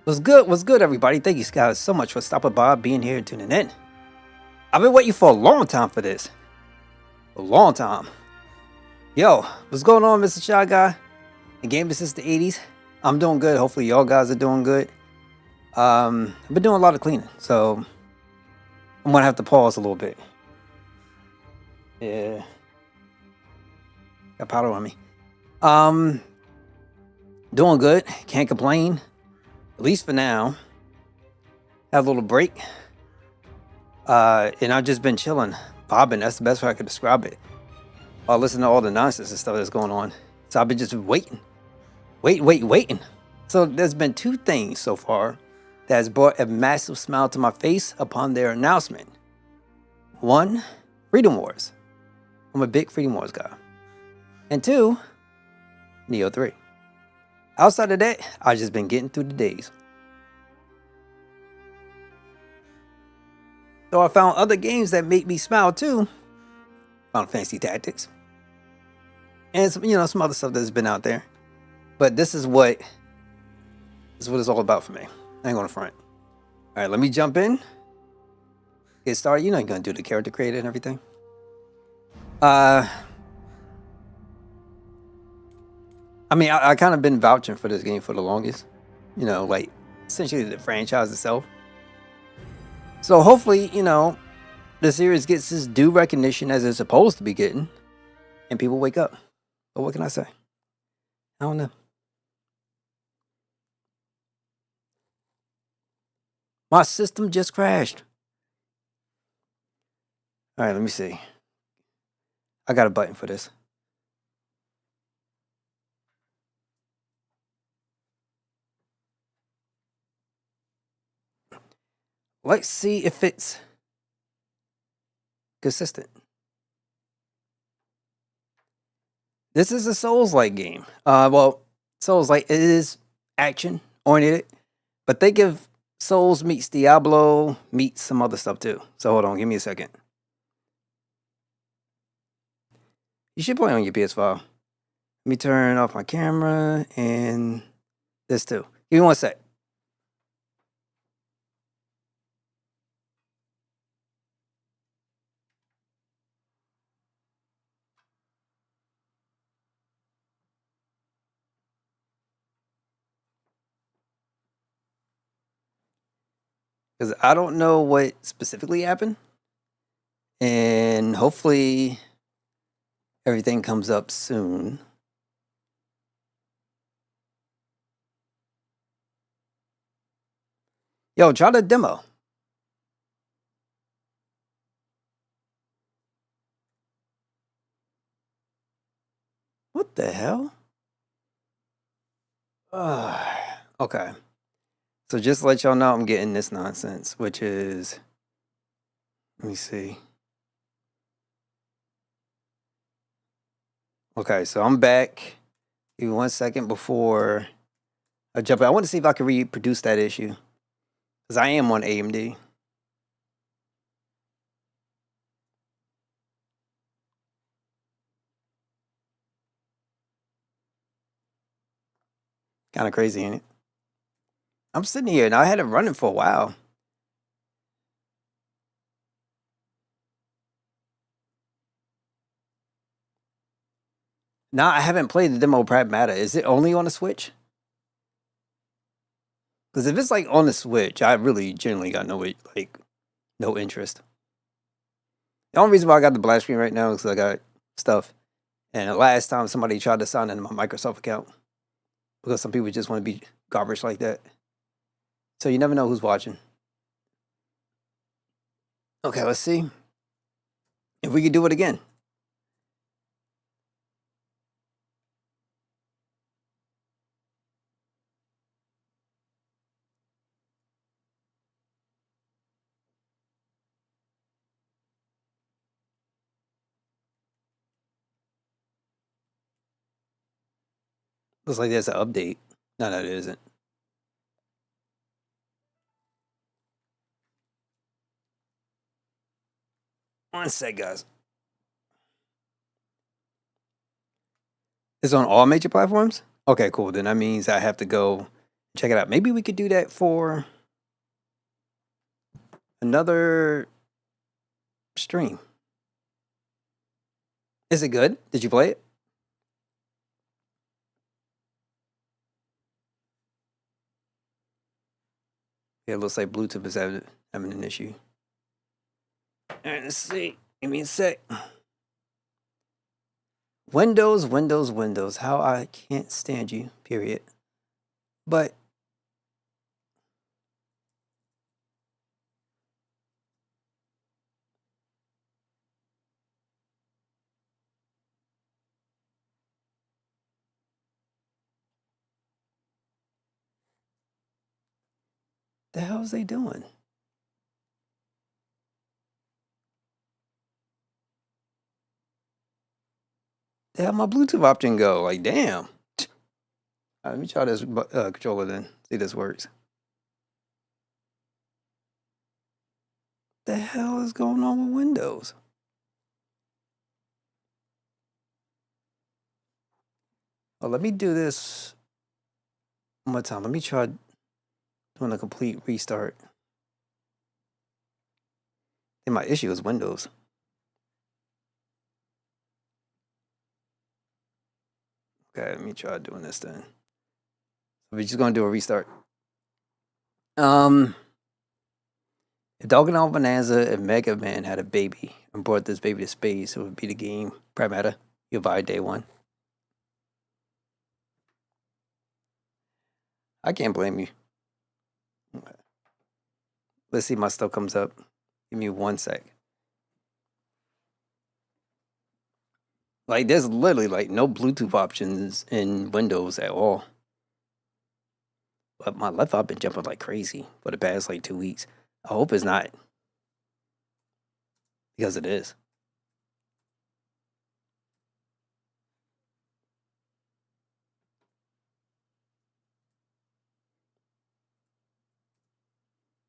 What's good? What's good, everybody? Thank you guys so much for stopping by, being here, and tuning in. I've been waiting for a long time for this. A long time. Yo, what's going on, Mr. Shy Guy? The game since the 80s. I'm doing good. Hopefully, y'all guys are doing good. I've been doing a lot of cleaning, so I'm gonna have to pause a little bit. Yeah. Got powder on me. Doing good. Can't complain. At least for now. Have a little break. And I've just been chilling, bobbing. That's the best way I could describe it. While listening to all the nonsense and stuff that's going on. So I've been just waiting. Waiting. So there's been two things so far that has brought a massive smile to my face upon their announcement. One, Freedom Wars. I'm a big Freedom Wars guy. And two, Nioh 3. Outside of that, I've just been getting through the days. So I found other games that make me smile too. Final Fantasy Tactics. And some other stuff that's been out there. But this is what it's all about for me. I ain't gonna front. Alright, let me jump in. Get started. You know you're gonna do the character creator and everything. I mean, I kind of been vouching for this game for the longest. Like essentially the franchise itself. So hopefully, the series gets its due recognition as it's supposed to be getting, and people wake up. But what can I say? I don't know. My system just crashed. All right, let me see. I got a button for this. Let's see if it's consistent. This is a Souls-like game. Souls-like, it is action-oriented, but they give Souls meets Diablo meets some other stuff too. So hold on, give me a second. You should play on your PS5. Let me turn off my camera and this too. Give me one sec. Because I don't know what specifically happened. And hopefully everything comes up soon. Yo, try the demo. What the hell? Okay. So just to let y'all know, I'm getting this nonsense, which is, let me see. Okay, so I'm back. Give me 1 second before I jump in. I want to see if I can reproduce that issue. Because I am on AMD. Kind of crazy, ain't it? I'm sitting here and I had it running for a while. Now I haven't played the demo Pragmata. Is it only on the Switch? Because if it's like on the Switch, I really generally got no interest. The only reason why I got the black screen right now is because I got stuff. And the last time somebody tried to sign into my Microsoft account, because some people just want to be garbage like that. So you never know who's watching. Okay, let's see if we can do it again. Looks like there's an update. No, it isn't. One sec, guys. It's on all major platforms? Okay, cool. Then that means I have to go Check it out. Maybe we could do that for another stream. Is it good? Did you play it? Yeah, it looks like Bluetooth is having an issue. All right, let's see. Give me a sec. Windows, Windows, Windows. How I can't stand you, period. But the hell is they doing? The hell my Bluetooth option go? Like, damn. Let me try this controller then. See if this works. The hell is going on with Windows? Oh, let me do this one more time. Let me try doing a complete restart. And my issue is Windows. Okay, let me try doing this then. We're just gonna do a restart. If Doggone Bonanza and Mega Man had a baby and brought this baby to space, it would be the game Pragmata. You'll buy day one. I can't blame you. Okay. Let's see if my stuff comes up. Give me 1 sec. Like, there's literally like no Bluetooth options in Windows at all. But my laptop been jumping like crazy for the past like 2 weeks. I hope it's not. Because it is.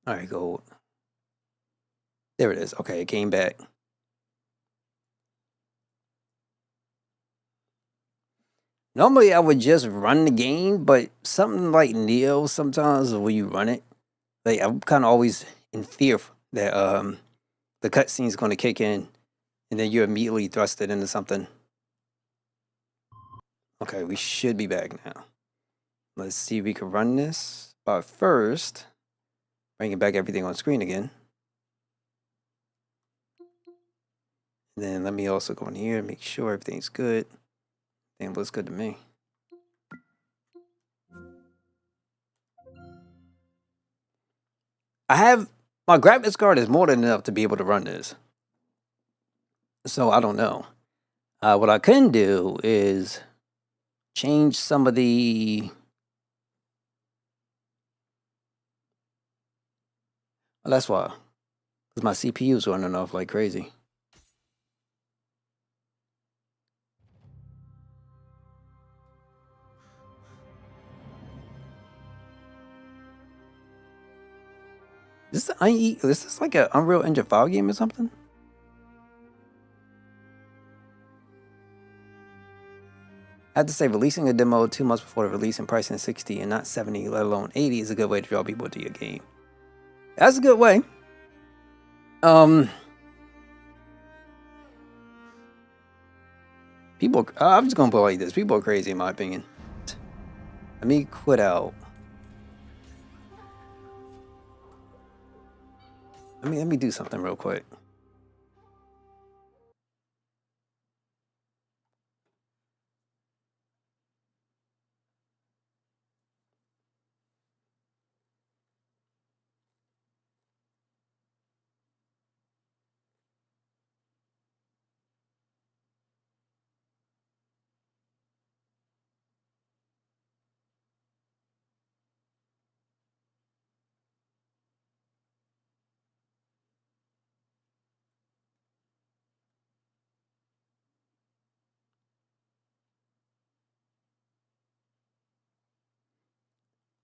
All right, go. There it is. Okay, it came back. Normally, I would just run the game, but something like Nioh, sometimes when you run it, like I'm kind of always in fear that the cutscene's going to kick in, and then you're immediately thrusted into something. Okay, we should be back now. Let's see if we can run this. But first, bringing back everything on screen again. And then let me also go in here and make sure everything's good. Everything looks good to me. I have my graphics card is more than enough to be able to run this. So I don't know. What I can do is change some of the. Well, that's why, because my CPU's running off like crazy. Is this like an Unreal Engine 5 game or something? I have to say, releasing a demo 2 months before the release and pricing 60 and not 70, let alone 80, is a good way to draw people to your game. That's a good way. People, I'm just gonna put it like this. People are crazy, in my opinion. Let me quit out. Let me do something real quick.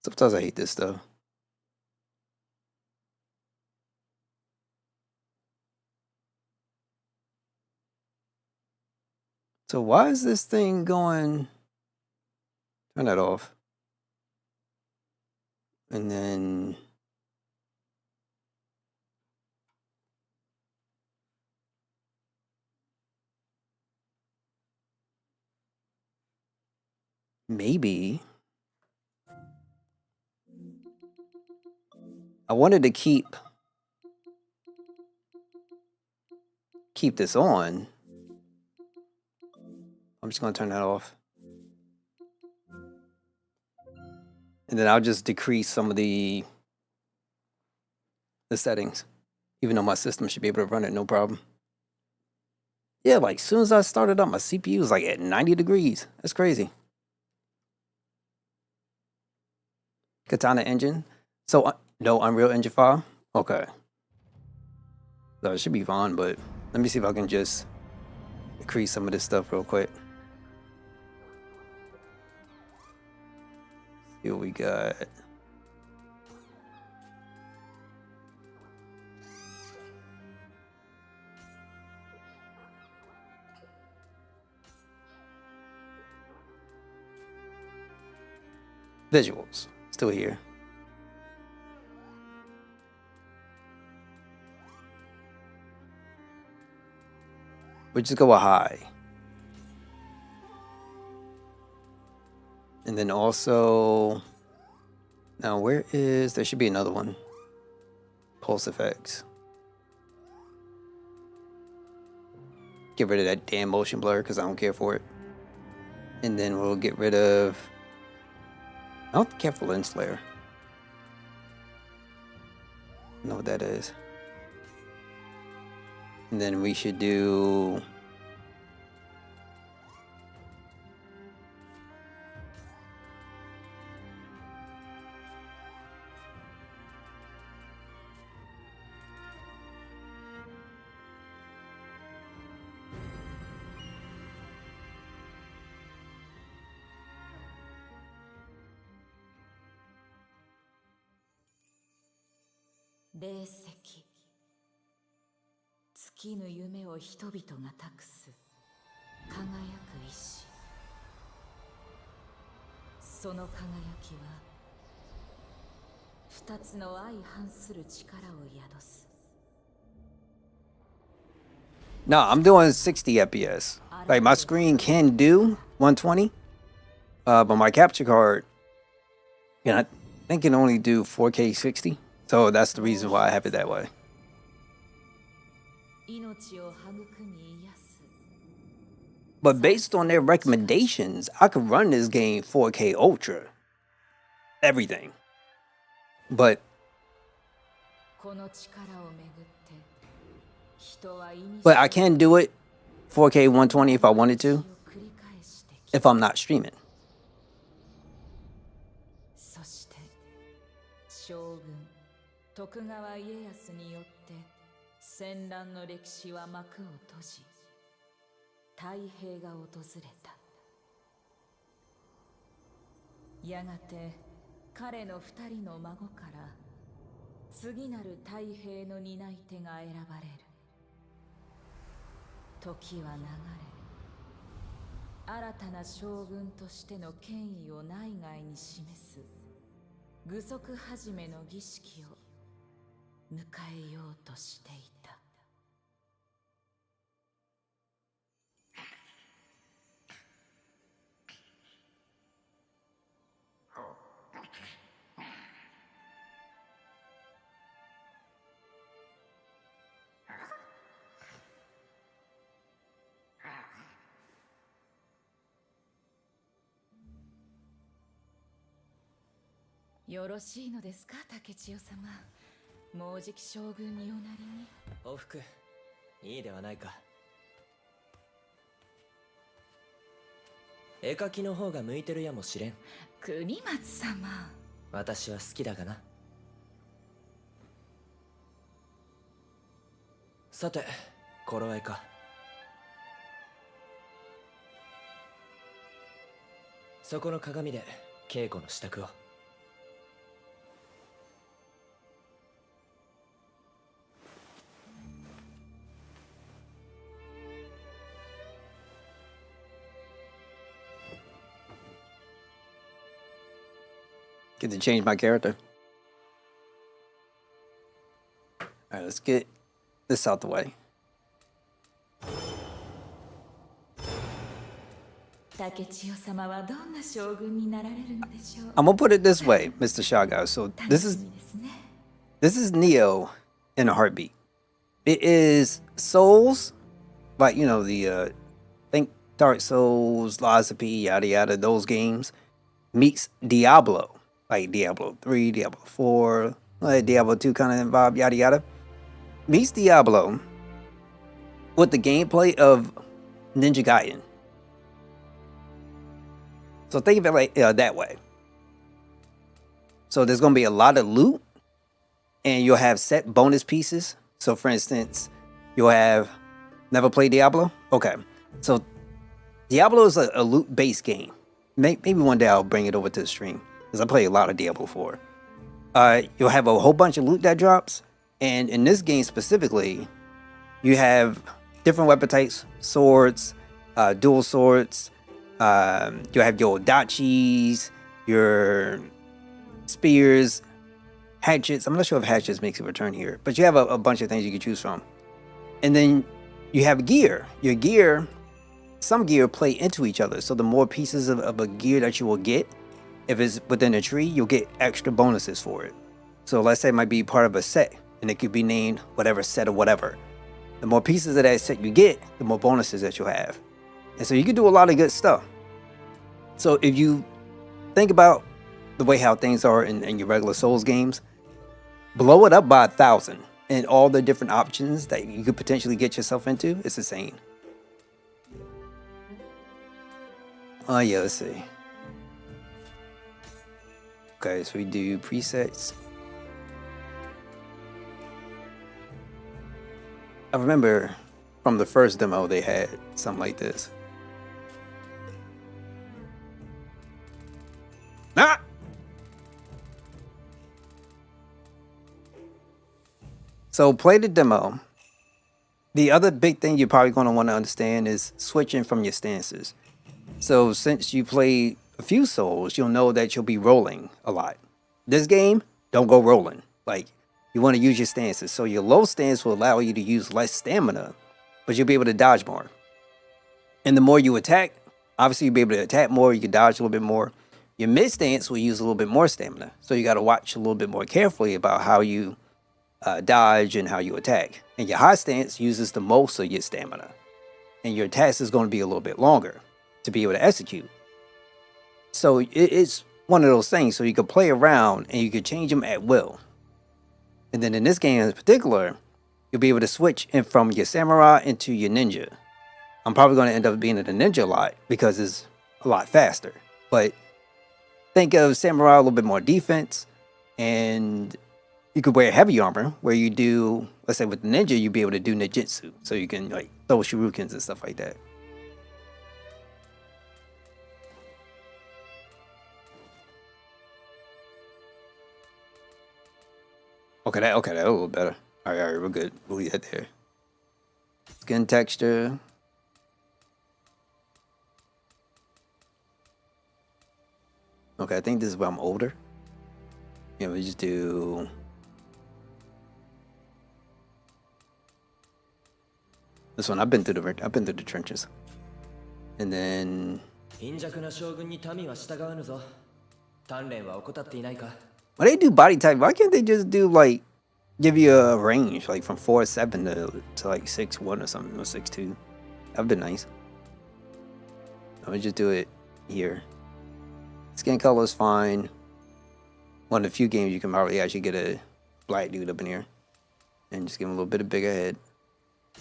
Sometimes I hate this stuff. So why is this thing going? Turn that off. And then maybe I wanted to keep this on. I'm just going to turn that off. And then I'll just decrease some of the settings, even though my system should be able to run it no problem. Yeah, like as soon as I started up, my CPU was like at 90 degrees. That's crazy. Katana engine. So no Unreal Engine 5? Okay. So it should be fine, but let me see if I can just decrease some of this stuff real quick. See what we got. Visuals, still here. We'll just go with high. And then also, now where is, there should be another one. Pulse effects. Get rid of that damn motion blur because I don't care for it. And then we'll get rid of, I don't care for lens flare. I know what that is. And then we should do霊石、尽きぬ夢を人々が託す輝く石。その輝きは二つの相反する力を宿す。No, I'm doing 60 FPS. Like my screen can do 120, but my capture card, I think can only do 4K 60. So that's the reason why I have it that way. But based on their recommendations, I could run this game 4K Ultra. Everything. But I can do it 4K 120 if I wanted to, if I'm not streaming. 徳川家康によって戦乱の歴史は幕を閉じ、太平が訪れた。やがて彼の二人の孫から次なる太平の担い手が選ばれる。時は流れ、新たな将軍としての権威を内外に示す具足始めの儀式を迎えようとしていた。よろしいのですか、竹千代様。もうじき将軍におなりに。おふく、いいではないか。絵描きの方が向いてるやもしれん。国松様。私は好きだがな。さて、頃合いか。そこの鏡で稽古の支度を。Get to change my character. let's get this out the way. 竹千代様はどんな将軍になられるんでしょう。 I'm gonna put it this way, Mr. Shaga. So 楽しみですね。 this is Nioh in a heartbeat. It is Souls, like you know the think Dark Souls, Lies of P, yada yada, those games meets Diablo, like Diablo 3, Diablo 4, like Diablo 2 kind of vibe, yada yada. Meets Diablo with the gameplay of Ninja Gaiden. So think of it like that way. So there's going to be a lot of loot, and you'll have set bonus pieces. So for instance, you'll have never played Diablo. Okay, so Diablo is a loot-based game. Maybe one day I'll bring it over to the stream because I play a lot of Diablo 4. You'll have a whole bunch of loot that drops, and in this game specifically, you have different weapon types, swords, dual swords. You have your dachis, your spears, hatchets. I'm not sure if hatchets makes a return here, but you have a bunch of things you can choose from. And then you have gear. Your gear, some gear play into each other. So the more pieces of a gear that you will get, if it's within a tree, you'll get extra bonuses for it. So let's say it might be part of a set, and it could be named whatever set or whatever. The more pieces of that set you get, the more bonuses that you'll have. And so you can do a lot of good stuff. So if you think about the way how things are in your regular Souls games, blow it up by 1,000 and all the different options that you could potentially get yourself into. It's insane. Oh yeah, let's see. Okay, so we do presets. I remember from the first demo they had something like this. Ah! So play the demo. The other big thing you're probably going to want to understand is switching from your stances. So since you play a few Souls, you'll know that you'll be rolling a lot. This game, don't go rolling. Like, you want to use your stances. So your low stance will allow you to use less stamina, but you'll be able to dodge more. And the more you attack, obviously you'll be able to attack more, you can dodge a little bit more. Your mid stance will use a little bit more stamina. So you got to watch a little bit more carefully about how you dodge and how you attack. And your high stance uses the most of your stamina. And your attacks is going to be a little bit longer to be able to execute. So it's one of those things. So you can play around and you can change them at will. And then in this game in particular, you'll be able to switch in from your samurai into your ninja. I'm probably going to end up being in the ninja a lot because it's a lot faster. But think of samurai a little bit more defense, and you could wear heavy armor where you do, let's say with the ninja, you'd be able to do ninjutsu. So you can like throw shurikens and stuff like that. Okay, that a little better. All right, we're good. We'll leave that there. Skin texture. Okay, I think this is where I'm older. Yeah, we just do. This one, I've been through the trenches, and then. 貧弱な将軍に民は従わぬぞ。鍛錬は怠っていないか。 When they do body type, why can't they just do like give you a range like from 4-7 to like 6-1 or something, or 6-2? That'd be nice. Let me just do it here. Skin color is fine. One of the few games you can probably actually get a black dude up in here and just give him a little bit of bigger head.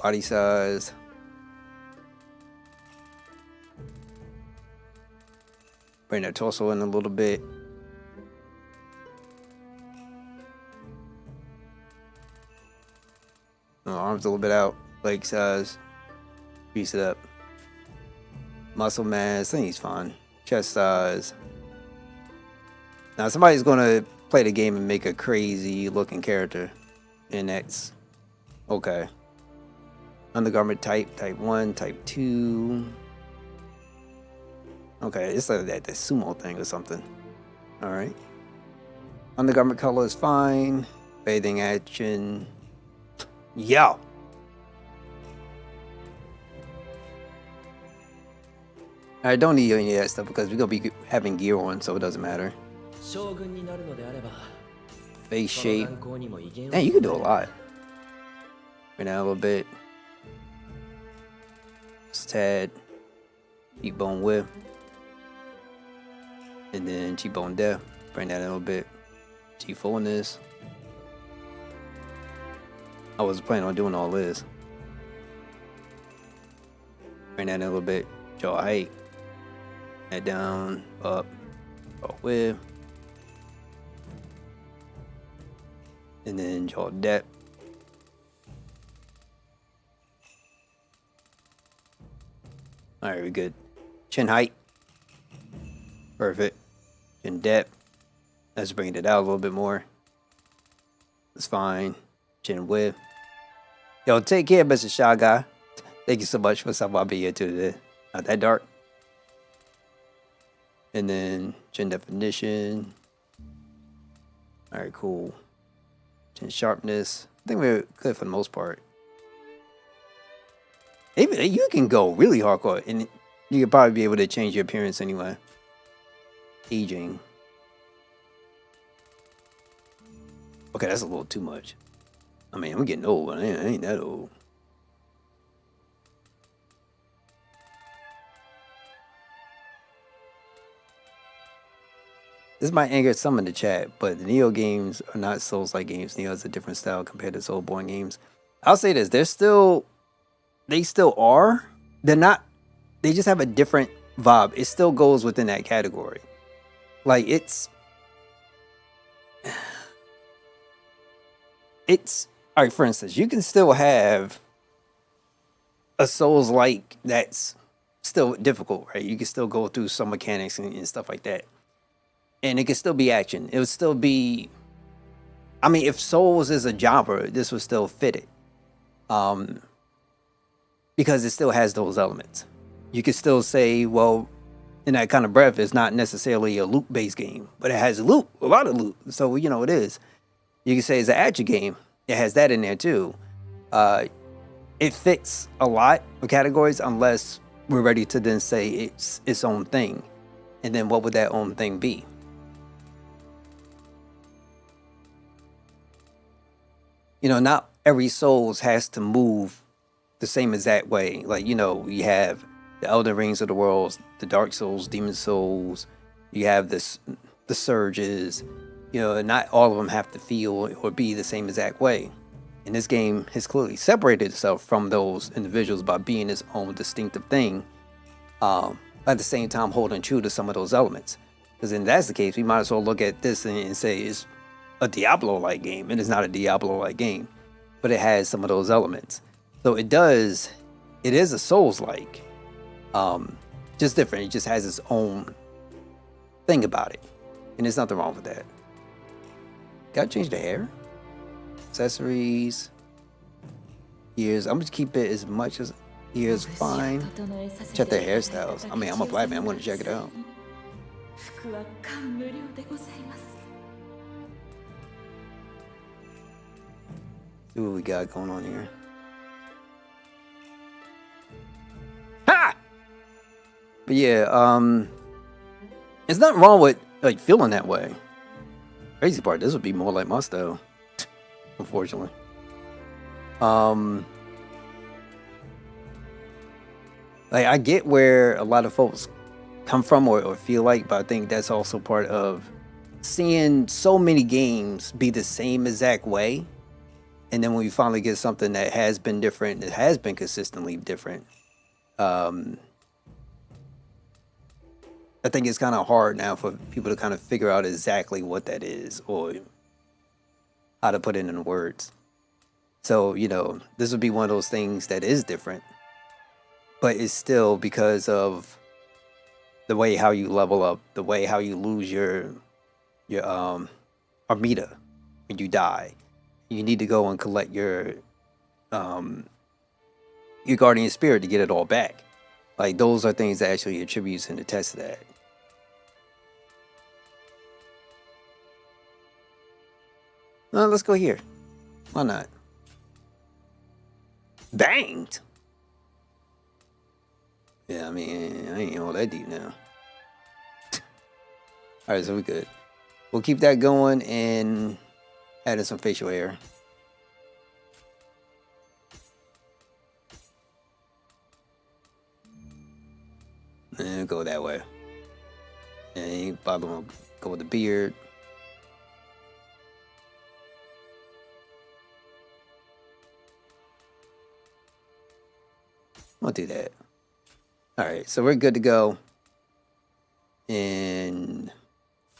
Body size. Bring that torso in a little bit. Arms a little bit out, leg size, grease it up. Muscle mass, I think he's fine. Chest size. Now somebody's gonna play the game and make a crazy looking character, and that's okay. Undergarment type 1, type 2. Okay, it's like that sumo thing or something. Alright. Undergarment color is fine. Bathing action. Yeah. I don't need any of that stuff because we're gonna be having gear on, so it doesn't matter. 将軍になるのであれば Face その shape. 眼光にも威厳を Man, you can do a 備える lot. Right now a little bit. Just tad. Cheekbone whip. And then cheekbone depth. Bring that in a little bit. Cheek fullness. I was planning on doing all this. Bring that in a little bit. Jaw height. That down, up, jaw width. And then jaw depth. Alright, we're good. Chin height. Perfect. Chin depth. Let's bring it out a little bit more. That's fine. Chin width. Yo, take care, Mr. Shy Guy. Thank you so much for stopping by here today. Not that dark. And then chin definition. Alright, cool. Chin sharpness. I think we're good for the most part. Even you can go really hardcore, and you could probably be able to change your appearance anyway. Aging. Okay, that's a little too much. I mean, I'm getting old, but I ain't that old. This might anger some in the chat, but the Nioh games are not Souls-like games. Nioh is a different style compared to Soulborne games. I'll say this: they still are. They're not. They just have a different vibe. It still goes within that category. Like it's all right. For instance, you can still have a Souls-like that's still difficult, right? You can still go through some mechanics and stuff like that. And it could still be action. It would still be. I mean, if Souls is a genre, this would still fit it, because it still has those elements. You could still say, well, in that kind of breath, it's not necessarily a loot-based game, but it has a lot of loot. So it is. You can say it's an action game. It has that in there too. It fits a lot of categories unless we're ready to then say it's its own thing, and then what would that own thing be? Not every Souls has to move the same exact way. Like, you have the Elden Rings of the world, the Dark Souls, Demon Souls, you have the Surges, not all of them have to feel or be the same exact way. And this game has clearly separated itself from those individuals by being its own distinctive thing, at the same time holding true to some of those elements. Because if that's the case, we might as well look at this and say it's a Diablo-like game. It is not a Diablo-like game, but it has some of those elements. So it is a Souls-like, just different. It just has its own thing about it, and there's nothing wrong with that. Gotta change the hair, accessories, ears. I'm just keep it as much as ears fine. Check their hairstyles. I mean, I'm a black man. I'm gonna check it out. See what we got going on here. Ha! But yeah, it's nothing wrong with like feeling that way. Crazy part, this would be more like my style, unfortunately. Like I get where a lot of folks come from or feel like, but I think that's also part of seeing so many games be the same exact way. And then when we finally get something that has been different, that has been consistently different, I think it's kind of hard now for people to kind of figure out exactly what that is or how to put it in words. So, this would be one of those things that is different, but it's still because of the way how you level up, the way how you lose your Armida when you die. You need to go and collect your guardian spirit to get it all back. Like those are things that actually attributes and attest to that. Let's go here. Why not? Banged. Yeah, I mean, I ain't all that deep now. All right, so we're good. We'll keep that going and add in some facial hair. And go that way. And probably gonna go with the beard. We'll do that. All right, so we're good to go. And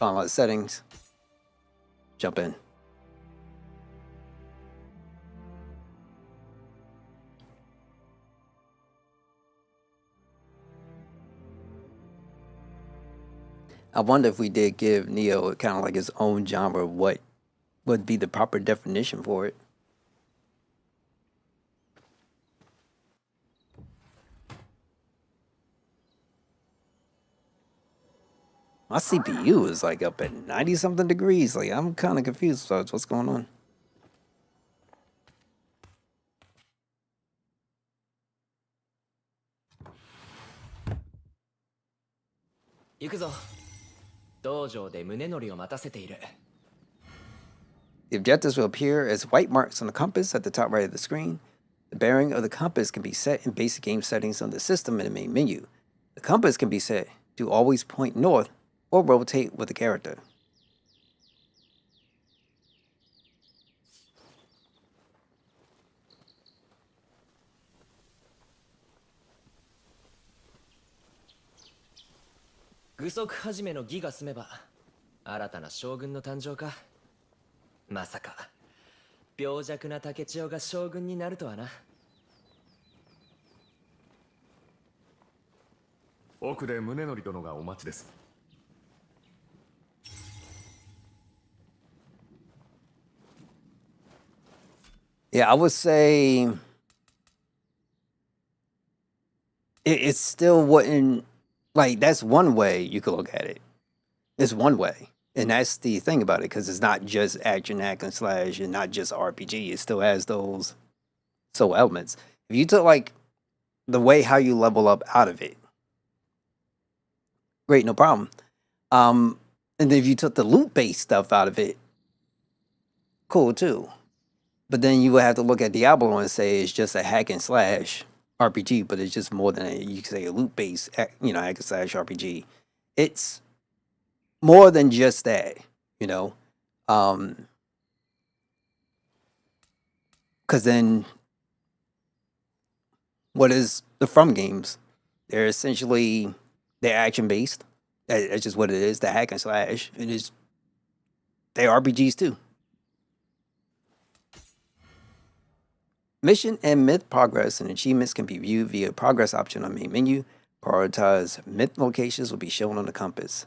finalize settings. Jump in. I wonder if we did give Nioh kind of like his own genre, what would be the proper definition for it? My CPU is like up at 90 something degrees. Like, I'm kind of confused. So what's going on? 行くぞ。道場で宗則を待たせている。 The objectives will appear as white marks on the compass at the top right of the screen. The bearing of the compass can be set in basic game settings on the system in the main menu. The compass can be set to always point north or rotate with the character.具足始めの儀が済めば新たな将軍の誕生か。まさか病弱な竹千代が将軍になるとはな。奥で宗則殿がお待ちです。Yeah, I would say it still wouldn't, like, that's one way you could look at it. It's one way. And that's the thing about it, because it's not just action, hack and slash, and not just RPG. It still has those soul elements. If you took, like, the way how you level up out of it, great, no problem. And then if you took the loot-based stuff out of it, cool too. But then you would have to look at Diablo and say it's just a hack and slash RPG, but it's just more than you could say a loot-based, hack and slash RPG. It's more than just that, because then what is the From games? They're essentially action-based. That's just what it is. The hack and slash. They're RPGs too. Mission and myth progress and achievements can be viewed via progress option on main menu. Prioritized myth locations will be shown on the compass.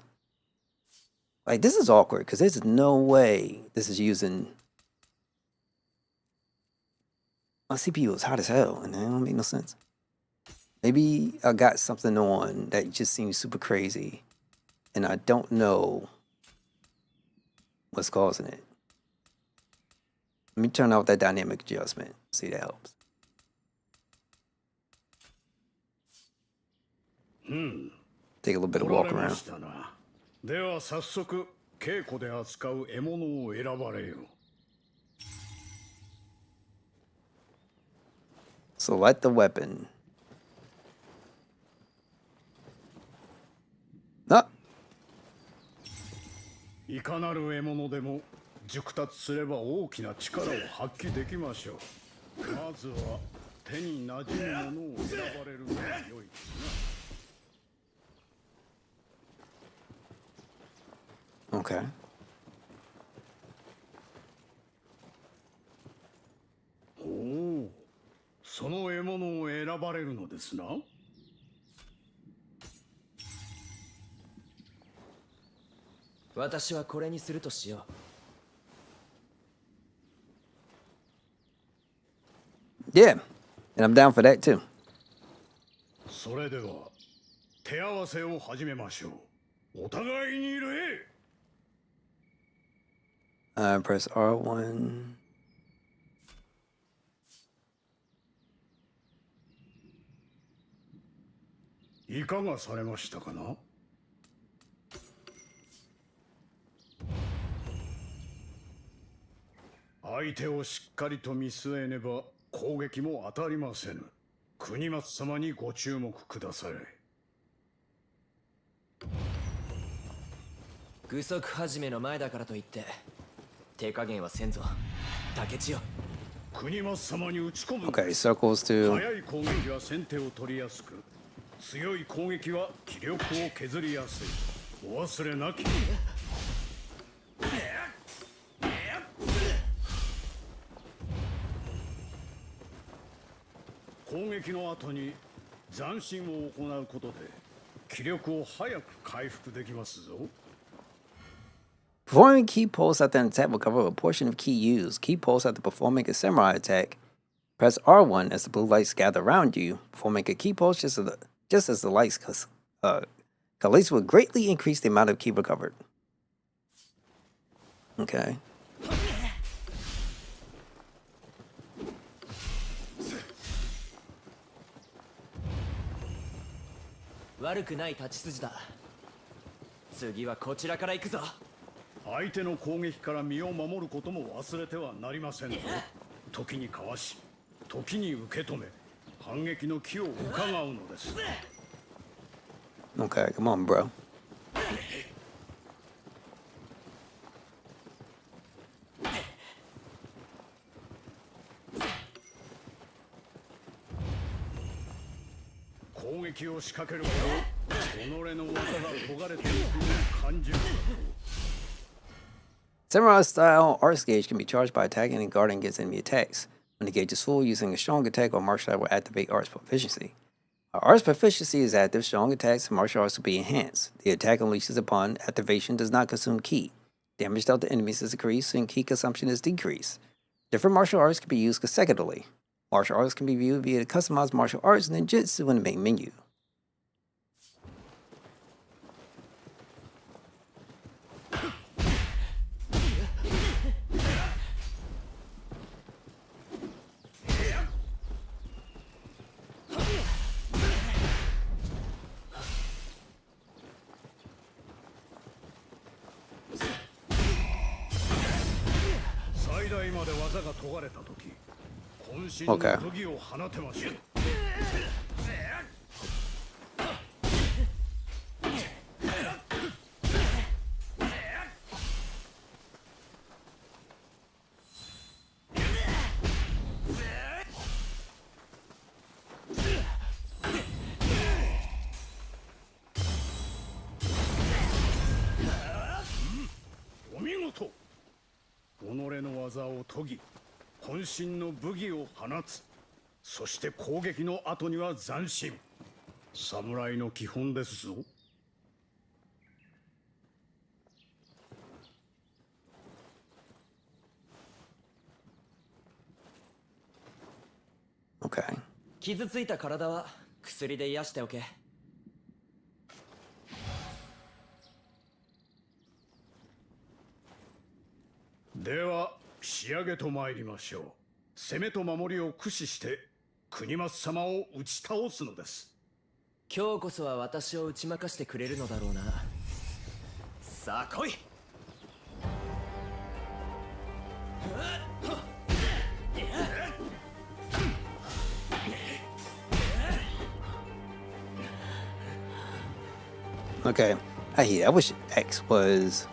Like, this is awkward because there's no way this is using. My CPU is hot as hell and it don't make no sense. Maybe I got something on that just seems super crazy and I don't know what's causing it. Let me turn off that dynamic adjustment. See, that helps. Take a little bit of walk around. では早速稽古で扱う獲物を選ばれよ。Select the weapon. Ah. いかなる獲物でも熟達すれば大きな力を発揮できましょう。まずは手に馴染むものを選ばれるのが良いですな。 Okay. おお、その獲物を選ばれるのですな。私はこれにするとしよう。 Yeah, and I'm down for that too. それでは手合わせを始めましょう。お互いに礼。 Press R1. いかがされましたかな。相手をしっかりと見据えねば攻撃も当たりませぬ。国松様にご注目くだされ。具足始めの前だからといって手加減はせんぞ竹千代。国松様に打ち込む。 Okay, circles to 早い攻撃は先手を取りやすく、強い攻撃は気力を削りやすい。お忘れなき。攻撃の後に斬新を行うことで気力を早く回復できますぞ。 performing key pulse after an attack will cover a portion of key used. Key pulse after performing a samurai attack. Press R1 as the blue lights gather around you. Performing a key pulse just as the lights collides will greatly increase the amount of key recovered. Okay. 悪くない立ち筋だ。次はこちらから行くぞ。相手の攻撃から身を守ることも忘れてはなりませんぞ。時にかわし、時に受け止め、反撃の機を伺うのです。 Okay, come on, bro. 攻撃を仕掛けるほど己の技が研がれていくを感じる。 Samurai style arts gauge can be charged by attacking and guarding against enemy attacks. When the gauge is full, using a strong attack or martial art will activate arts proficiency. Arts proficiency is active, strong attacks and martial arts will be enhanced. The attack unleashes upon activation does not consume ki. Damage dealt to enemies is increased and ki consumption is decreased. Different martial arts can be used consecutively. Martial arts can be viewed via the customized martial arts and ninjutsu in the main menu. Okay. Omigoto! 己の技を研ぎ、渾身の武技を放つ。そして攻撃の後には斬新。侍の基本ですぞ。Okay. 傷ついた体は薬で癒しておけ。では仕上げと参りましょう。攻めと守りを駆使して国松様を打ち倒すのです。今日こそは私を打ち負かしてくれるのだろうな。さあ来い。Okay. I wish X was.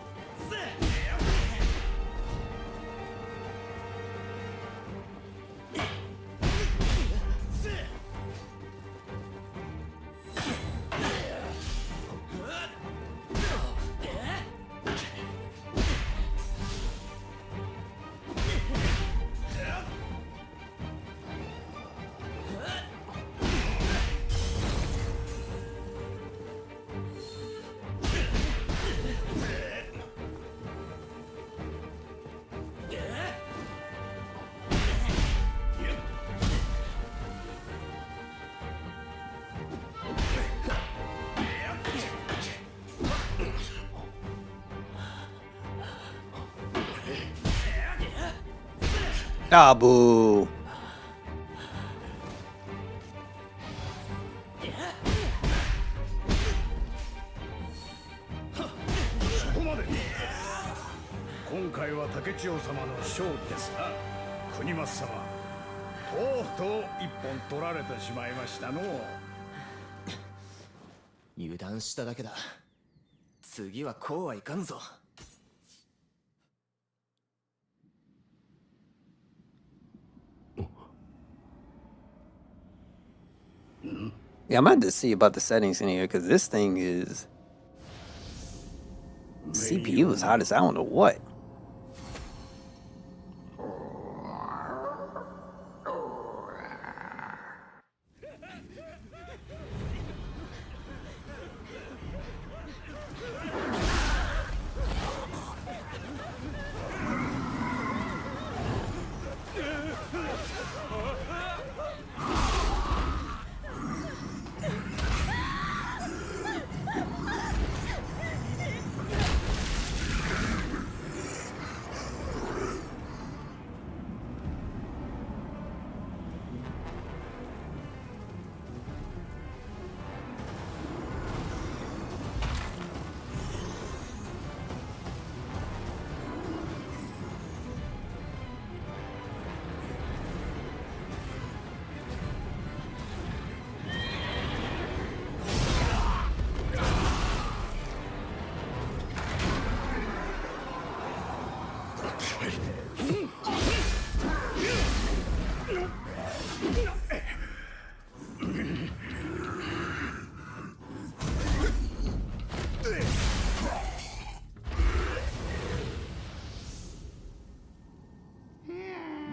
Ah, boo. 回は竹千代様の勝利ですな。国松様、とうとう一本取られてしまいましたのう。油断しただけだ。次はこうはいかんぞ。Yeah, I'm about to see about the settings in here because this thing is CPU is hot as I don't know what. .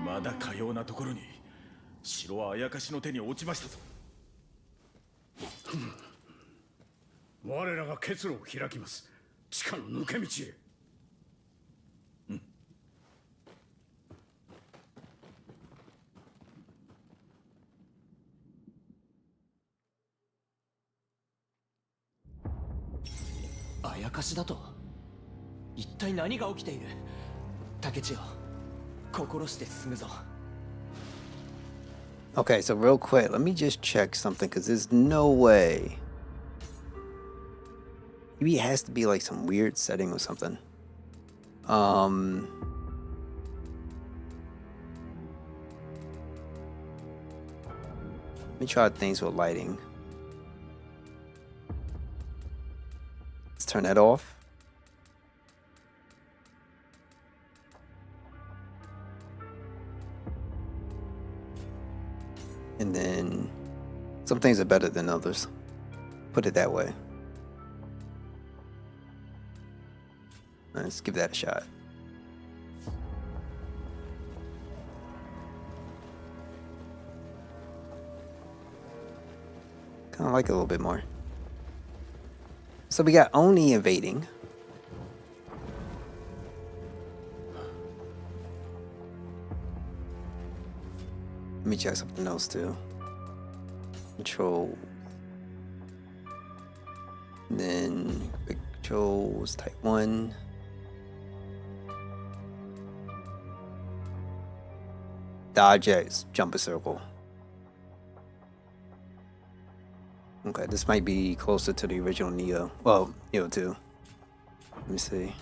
まだかようなところに城はあやかしの手に落ちましたぞ。我らが結露を開きます。地下の抜け道へ。あやかしだと？一体何が起きている？竹千代、心して進むぞ。Okay, so real quick, let me just check something because there's no way. Maybe it has to be like some weird setting or something. Let me try things with lighting. Let's turn that off. And then some things are better than others. Put it that way. Let's give that a shot. Kind of like it a little bit more. So we got Oni invading. Let me check something else too. Control. And then quick controls, type 1. Dodge X, jump a circle. Okay, this might be closer to the original Nioh. Well, Nioh 2. Let me see.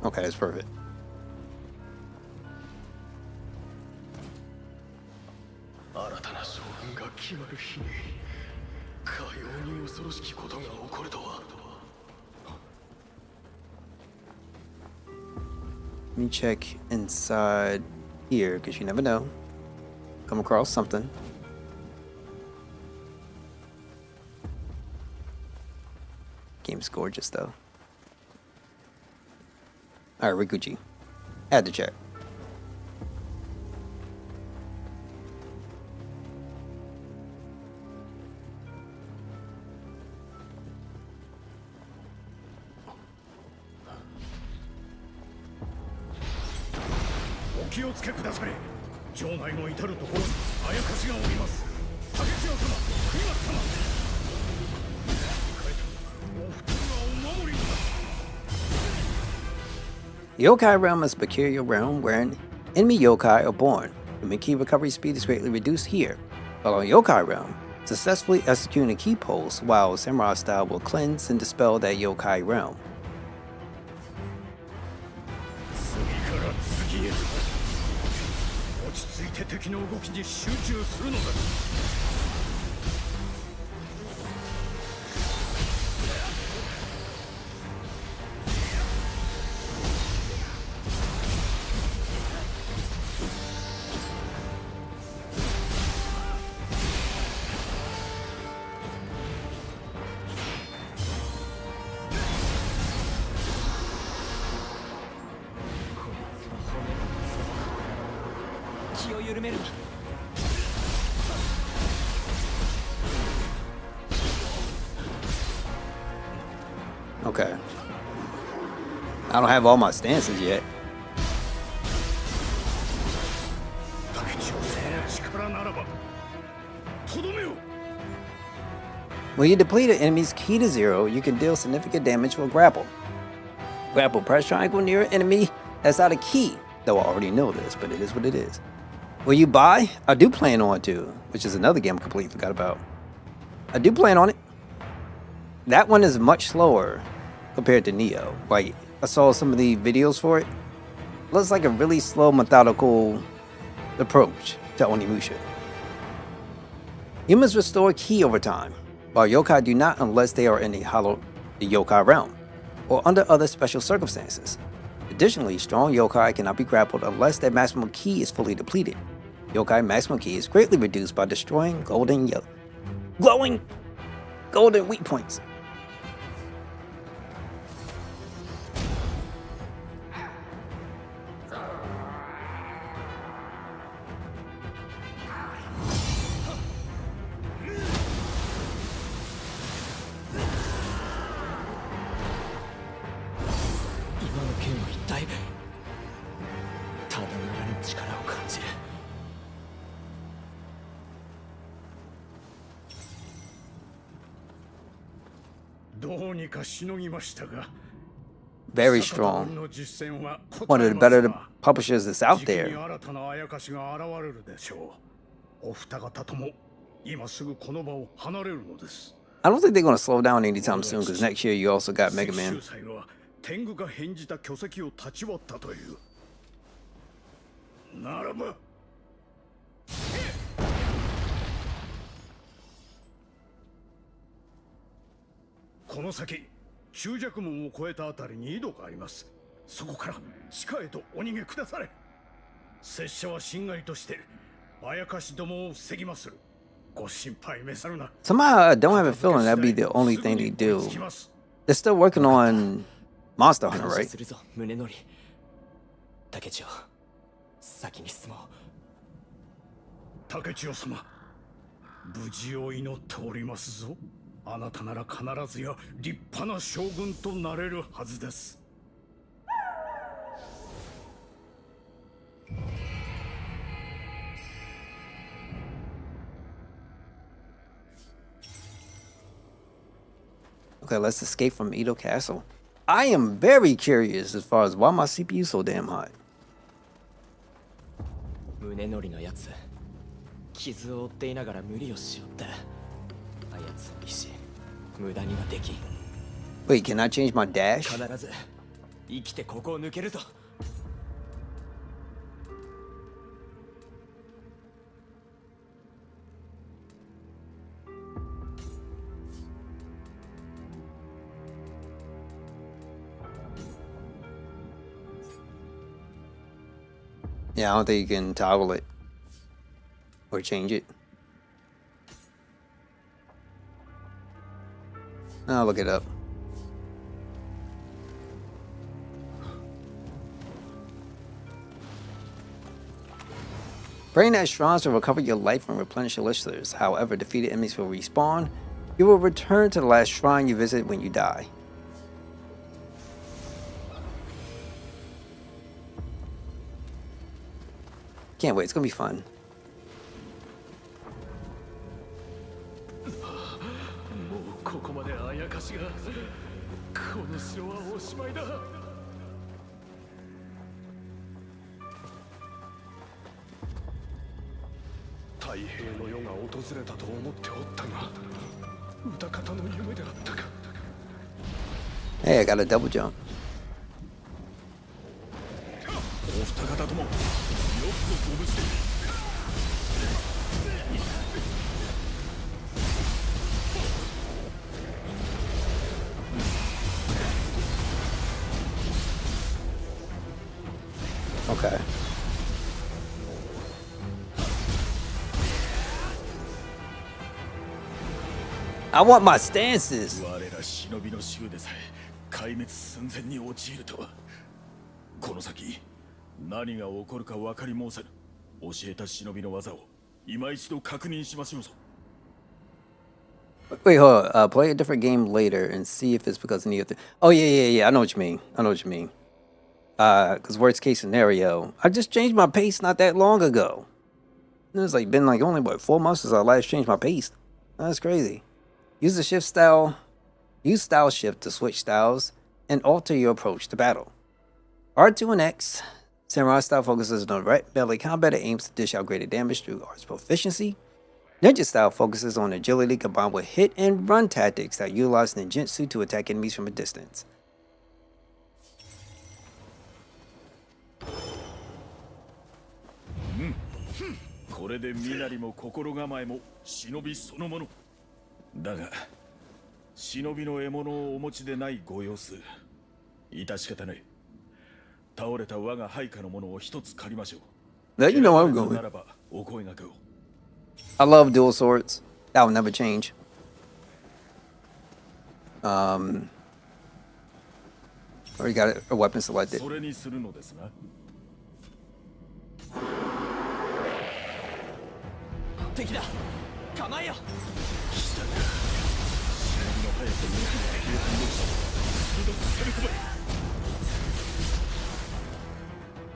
Okay, that's perfect. Let me check inside here, because you never know. Come across something. Game's gorgeous, though. Alright, Rikuchi. Add to check. Yokai realm is a peculiar realm wherein enemy yokai are born Human key recovery speed is greatly reduced here, while on Yokai Realm, successfully executing a key pulse while Samurai style will cleanse and dispel that Yokai Realm. 次から次へと落ち着いて敵の動きに集中するのだ。気を緩めるな。 Okay. I don't have all my stances yet. 竹千代様の力ならばとどめよ。 When you deplete an enemy's key to 0, you can deal significant damage with grapple. Grapple press triangle near an enemy that's out of key, though I already know this, but it is what it is. Will you buy? I do plan on to, which is another game I completely forgot about. I do plan on it. That one is much slower compared to Nioh. Like, I saw some of the videos for it. Looks like a really slow, methodical approach to Onimusha. Humans restore ki over time, while yokai do not unless they are in the yokai realm, or under other special circumstances. Additionally, strong yokai cannot be grappled unless their maximum ki is fully depleted. Yokai maximum ki is greatly reduced by destroying glowing golden weak points. Very strong. One of the better publishers that's out there. I don't think they're going to slow down anytime soon because next year you also got Mega Man. 天狗が変じた巨石を立ち割ったという。ならば。この先、中尺門を越えたあたりに井戸があります。そこから地下へとお逃げくだされ。拙者はしんがりとしてあやかしどもを防ぎまする。ご心配召さるな。 Somehow I don't have a feeling that'd be the only thing they do. They're still working on Monster Hunter, right? 竹千代、先に進もう。竹千代様、無事を祈っておりますぞ。あなたなら必ずや立派な将軍となれるはずです。Okay, let's escape from Edo Castle. I am very curious as far as why my CPU is so damn hot. 胸乗りのやつ、傷を負っていながら無理をしよって。あやつの意志、無駄にはできん。 Wait, can I change my dash? 必ず生きてここを抜けるぞ。 Yeah, I don't think you can toggle it or change it. I'll look it up. Praying at shrines will recover your life and replenish your elixers. However, defeated enemies will respawn. You will return to the last shrine you visit when you die. Can't wait, it's gonna be fun. ここまであやかしが、この城はおしまいだ。太平の世が訪れたと思っておったが、歌方の夢であったか。 Hey, I got a double jump. お二方ともよくぞご無事で。 Okay. I want my stances. 我ら忍びの衆でさえ壊滅寸前に陥るとは。この先何が起こるか分かり申さぬ。教えた忍びの技を今一度確認しましょうぞ。 Wait, hold on. Play a different game later and see if it's because of Nioh. Oh yeah. I know what you mean. Because worst case scenario, I just changed my pace not that long ago. It's like been like only what 4 months since I last changed my pace. That's crazy. Use the shift style. Use style shift to switch styles and alter your approach to battle. R2 and X. Samurai style focuses on direct melee combat and aims to dish out greater damage through art's proficiency. Ninja style focuses on agility combined with hit and run tactics that utilize ninjutsu to attack enemies from a distance. これで身なりも心構えも忍びそのもの。だが忍びの獲物をお持ちでないご様子。致し方ない。倒れた我が配下のものを一つ借りましょう。 Now you know I'm な going. らばお声掛けを。 I love dual swords. That will never change. Already got a weapon selected. それにするのですな。 敵だ。構えよ。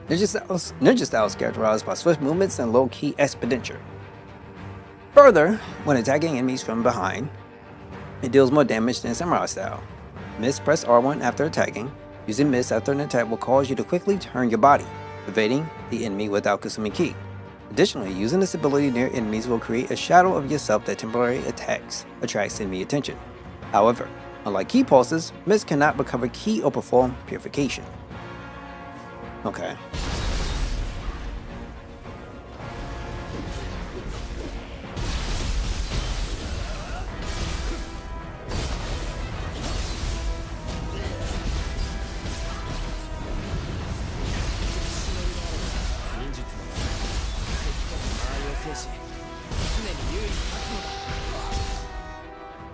Ninja style is characterized by swift movements and low-key expenditure. Further, when attacking enemies from behind, it deals more damage than samurai style. Miss press R1 after attacking. Using miss after an attack will cause you to quickly turn your body, evading the enemy without consuming ki. Additionally, using this ability near enemies will create a shadow of yourself that temporarily attracts enemy attention. However, unlike ki pulses, miss cannot recover ki or perform purification. Okay.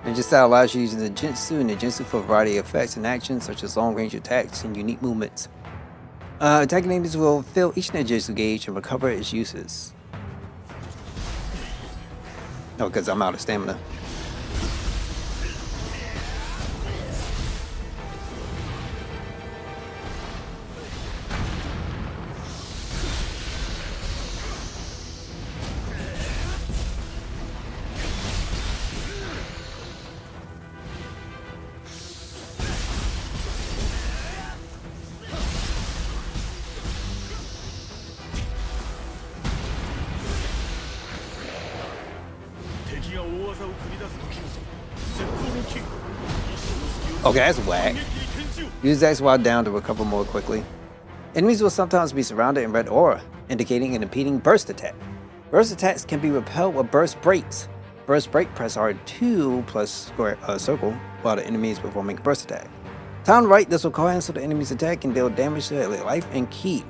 Ninja style allows you to use the Jinsu and the Jinsu for a variety of effects and actions such as long-range attacks and unique movements. Attacking enemies will fill each ninjutsu gauge and recover its uses. Oh, because I'm out of stamina. Okay, that's whack. Use X while down to recover more quickly. Enemies will sometimes be surrounded in red aura, indicating an impeding burst attack. Burst attacks can be repelled with burst breaks. Burst break press R2 plus square circle while the enemy is performing a burst attack. Timed right, this will cancel the enemy's attack and deal damage to their life and ki.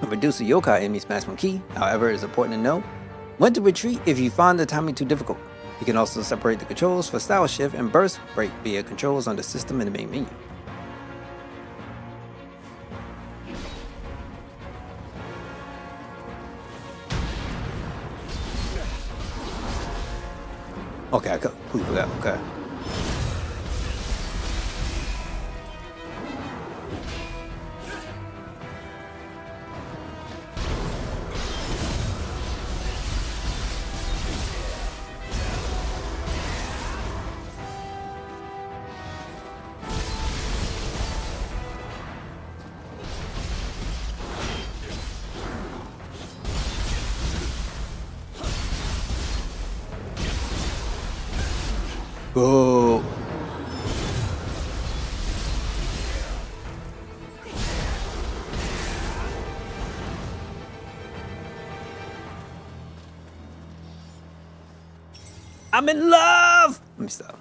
Reduce the yokai enemy's maximum ki, however, it is important to know when to retreat if you find the timing too difficult. You can also separate the controls for style shift and burst break via controls on the system in the main menu. Okay, I completely forgot. Okay. Whoa. I'm in love! Let me stop.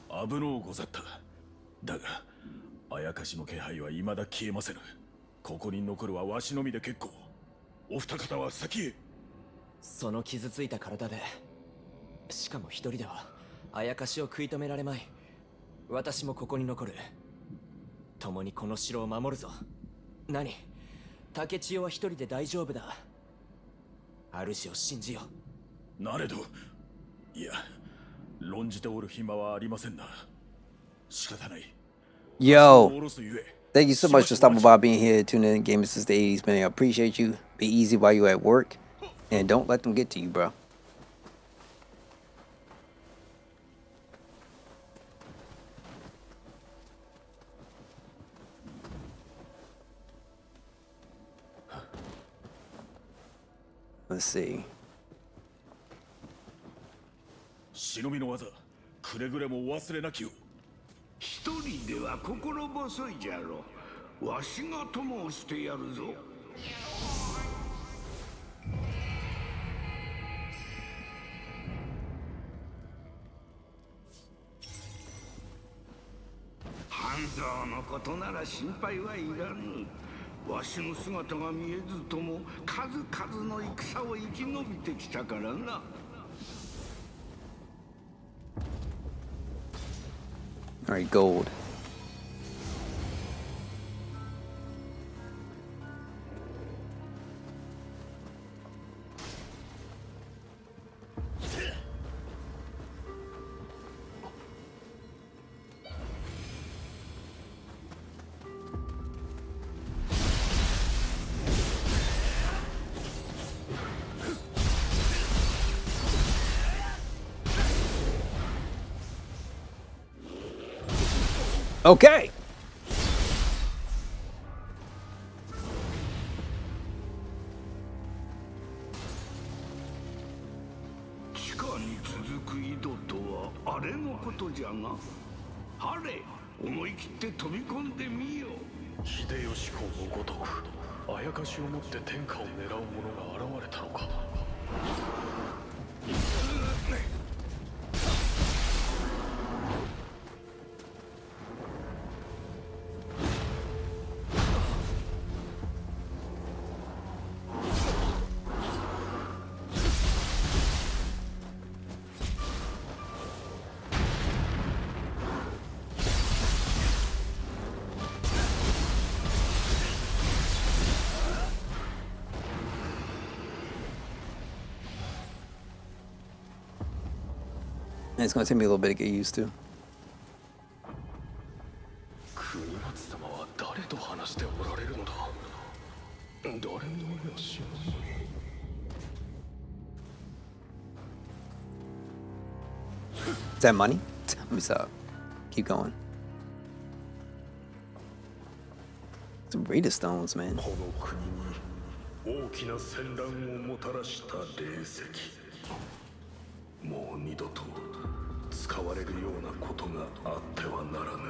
危のうござった。だが、あやかしの気配は未だ消えませぬ。ここに残るはわしのみで結構。お二方は先へ。その傷ついた体で、しかも一人ではあやかしを食い止められまい。私もここに残る。共にこの城を守るぞ。何？竹千代は一人で大丈夫だ。主を信じよう。なれど、いや、論じておる暇はありませんな。仕方ない。 Yo, 下ろすゆえ。 thank you so much for stopping by, being here, tuning in, gaming since the 80s, man. I appreciate you. Be easy while you're at work, and don't let them get to you, bro. Let's see. 忍びの技、くれぐれもお忘れなきよう。一人では心細いじゃろう。わしが友をしてやるぞ。半蔵のことなら心配はいらぬ。わしの姿が見えずとも数々の戦を生き延びてきたからな。All right, gold. Okay. 地下に続く井戸とはあれのことじゃが、はれ、思い切って飛び込んでみよう。秀吉公のごとくあやかしを持って天下を狙う者が現れたのか。And it's going to take me a little bit to get used to. 国松様は誰と話しておられるのだ。誰も知らない。 Is that money? Let me stop. Keep going. Some Rita stones, man. この国に大きな戦乱をもたらした霊石。もう二度と使われるようなことがあってはならぬ。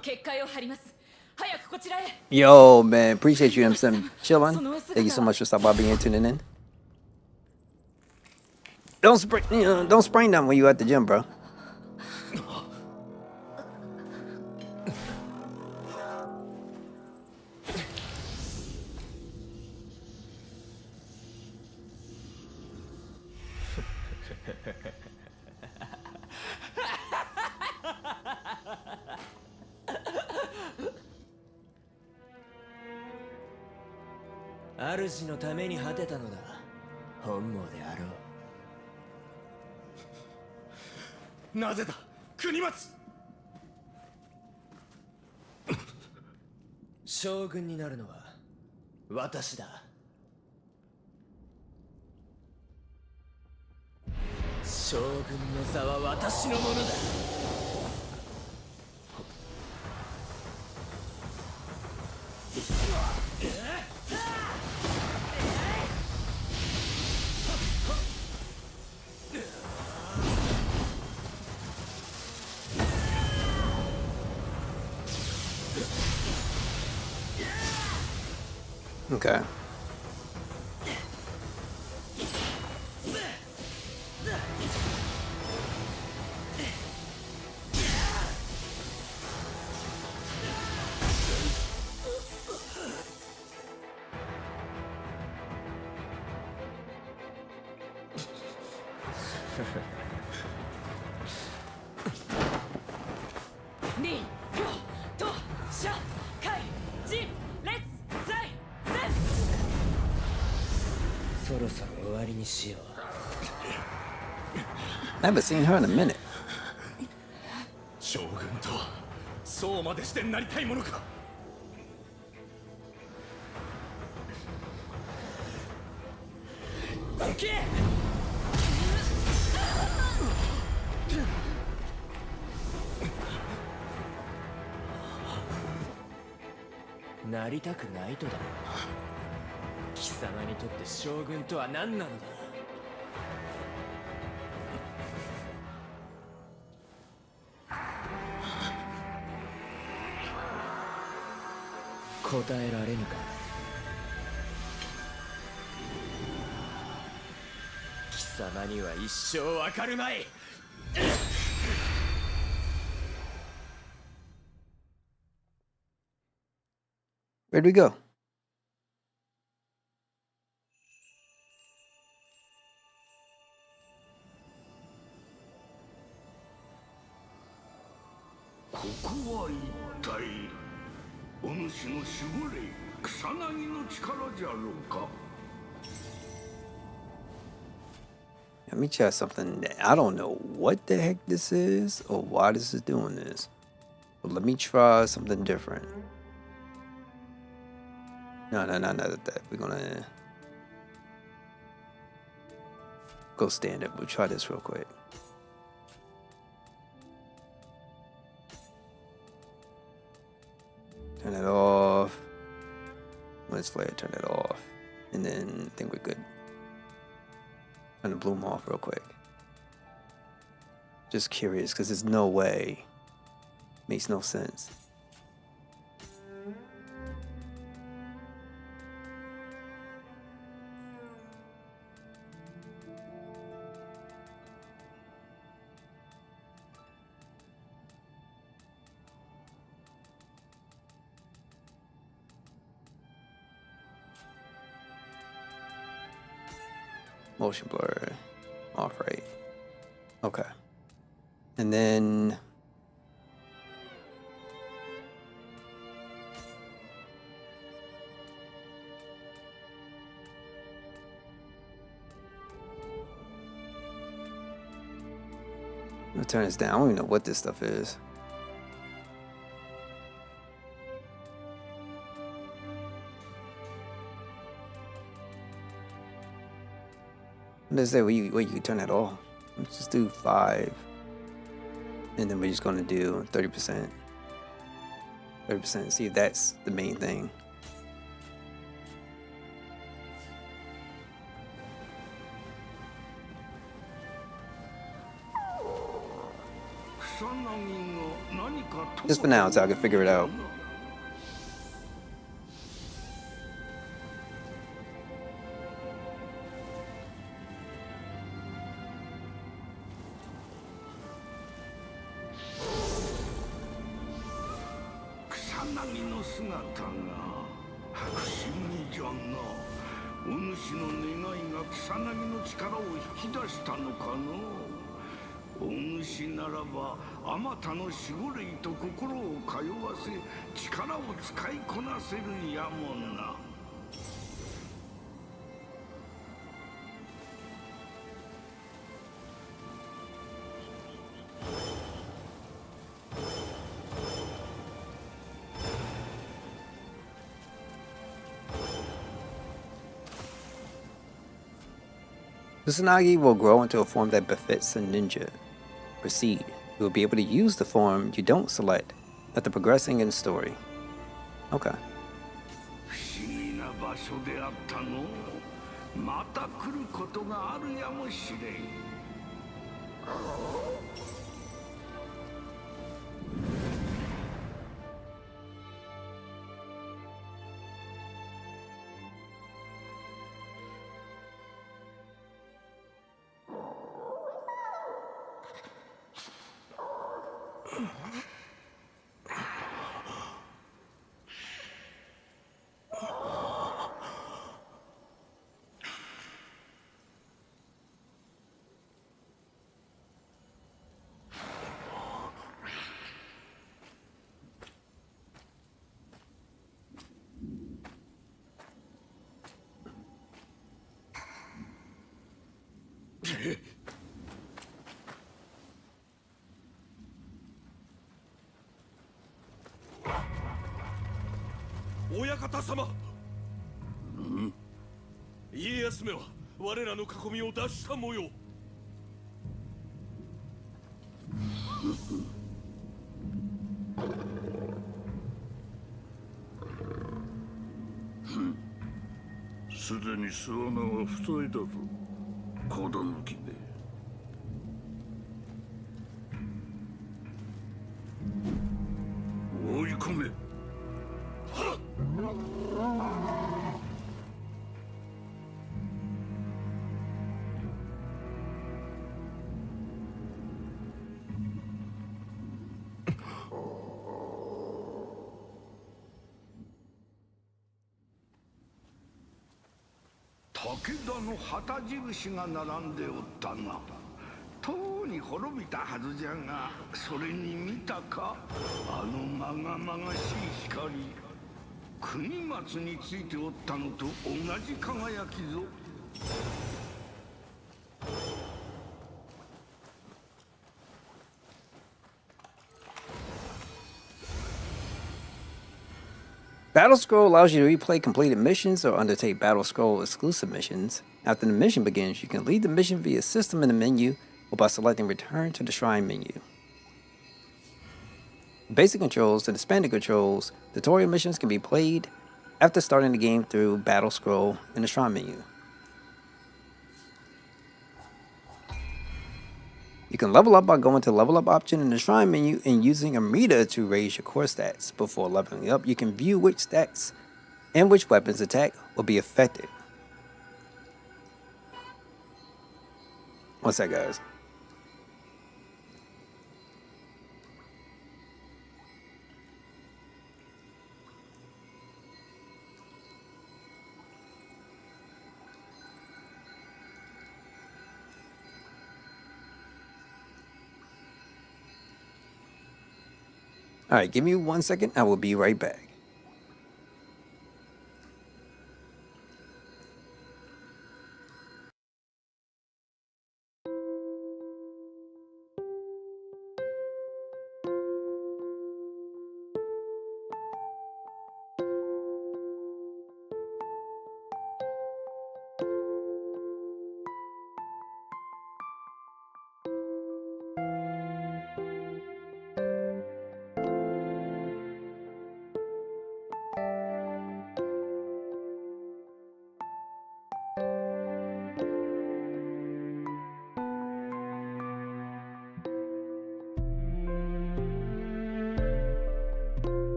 結界を張ります。早くこちらへ。 Yo, man, appreciate you, M7 chilling. Thank you so much for stopping by, being here, tuning in. Don't sprain them when you at the gym, bro.「主のために果てたのだ。本望であろう。なぜだ、国松。将軍になるのは私だ。将軍の座は私のものだ。Okay. I haven't seen her in a minute. 将軍とはそうまでしてなりたいものか。なりたくないとだ。貴様にとって将軍とは何なのだ。答えられぬか。貴様には一生わかるまい。Where'd we go? ここは一体お主の守護霊草薙の力じゃろうか。 Let me try something that I don't know what the heck this is or why this is doing this. But let me try something different. No, that. We're gonna go standard. We'll try this real quick. Turn it off. Let's flare, turn it off. And then I think we're good. Turn the bloom off real quick. Just curious, because there's no way. Makes no sense. Motion blur off, right? Okay. And then I'll turn this down. I don't even know what this stuff is. What does that? Wait, you can turn that off. Let's just do 5. And then we're just going to do 30%. 30%. See if that's the main thing. Just for now until I can figure it out. Kusanagi will grow into a form that befits a ninja. Proceed. You will be able to use the form you don't select after progressing in the story. Okay. 不思議な場所であったの。また来ることがあるやもしれん。親方様。家康めは我らの囲みを脱した模様。すでに巣穴は塞いだぞ、子供君。追い込め。武田の旗印が並んでおったな。とうに滅びたはずじゃが、それに見たか、あのまがまがしい光。国松についておったのと同じ輝きぞ。Battle Scroll allows you to replay completed missions or undertake Battle Scroll exclusive missions. After the mission begins, you can leave the mission via system in the menu or by selecting Return to the Shrine menu. Basic controls and expanded controls, tutorial missions can be played after starting the game through Battle Scroll in the Shrine menu. You can level up by going to the level up option in the Shrine menu and using a meter to raise your core stats. Before leveling up, you can view which stats and which weapons attack will be affected. What's that, guys? Alright, give me 1 second. I will be right back.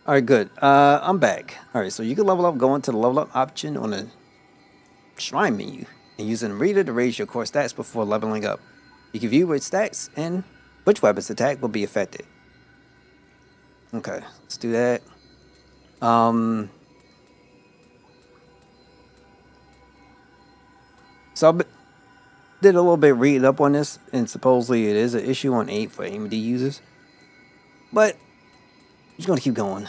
All right, good. I'm back. All right, so you can level up going to the level up option on the shrine menu and using the reader to raise your core stats before leveling up. You can view which stats and which weapons attack will be affected. Okay, let's do that. So I did a little bit reading up on this, and supposedly it is an issue on 8 for AMD users. But I'm just gonna keep going.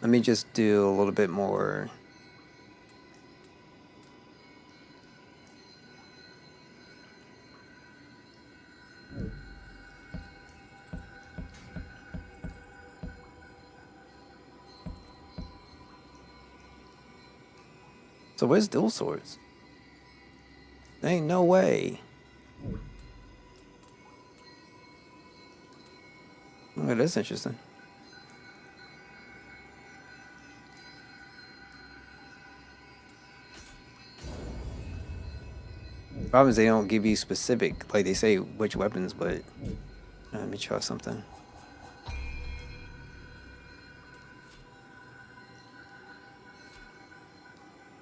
Let me just do a little bit more. So where's dual swords? Ain't no way. Oh, that's interesting. Problem is they don't give you specific, like they say which weapons, but let me try something.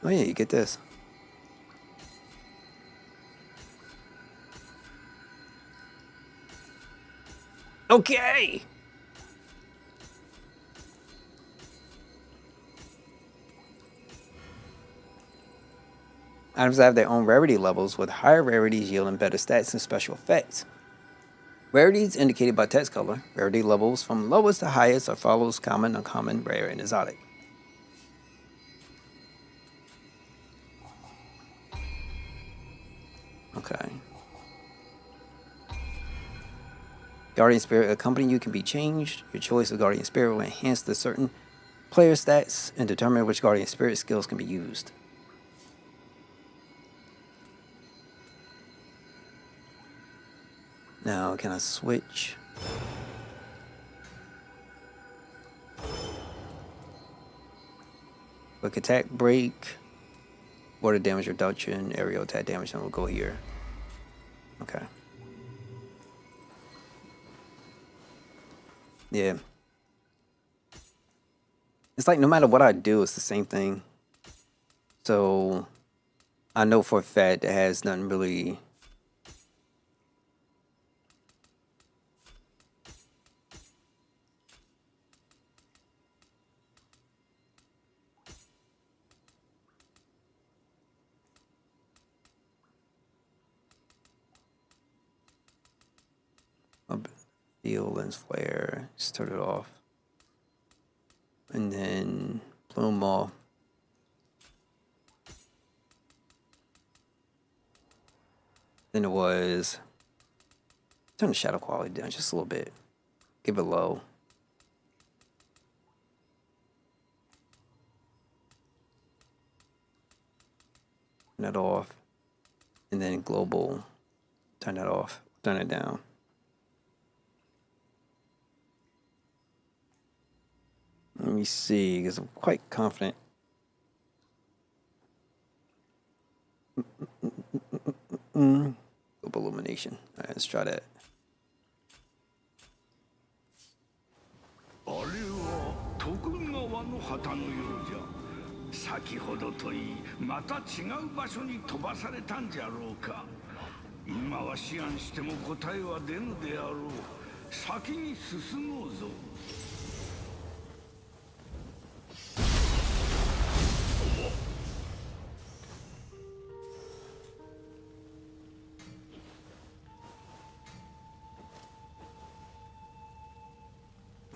Oh yeah, you get this. Okay. Items have their own rarity levels, with higher rarities yielding better stats and special effects. Rarities indicated by text color. Rarity levels from lowest to highest are follows: common, uncommon, rare, and exotic. Okay. Guardian Spirit accompanying you can be changed. Your choice of Guardian Spirit will enhance the certain player stats and determine which Guardian Spirit skills can be used. Now, can I switch? Quick attack, break, water damage reduction, aerial attack damage, and we'll go here. Okay. Yeah. It's like no matter what I do, it's the same thing. So I know for a fact it has nothing really. Steel lens flare, just turn it off. And then plume off. Then it was turn the shadow quality down just a little bit. Give it low. Turn that off. And then global, turn that off, turn it down. Let me see, because I'm quite confident. Global illumination. All right, let's try that. あれは徳川の旗のようじゃ。先ほどといい、また違う場所に飛ばされたんじゃろうか。今は思案しても答えは出ぬであろう。先に進もうぞ。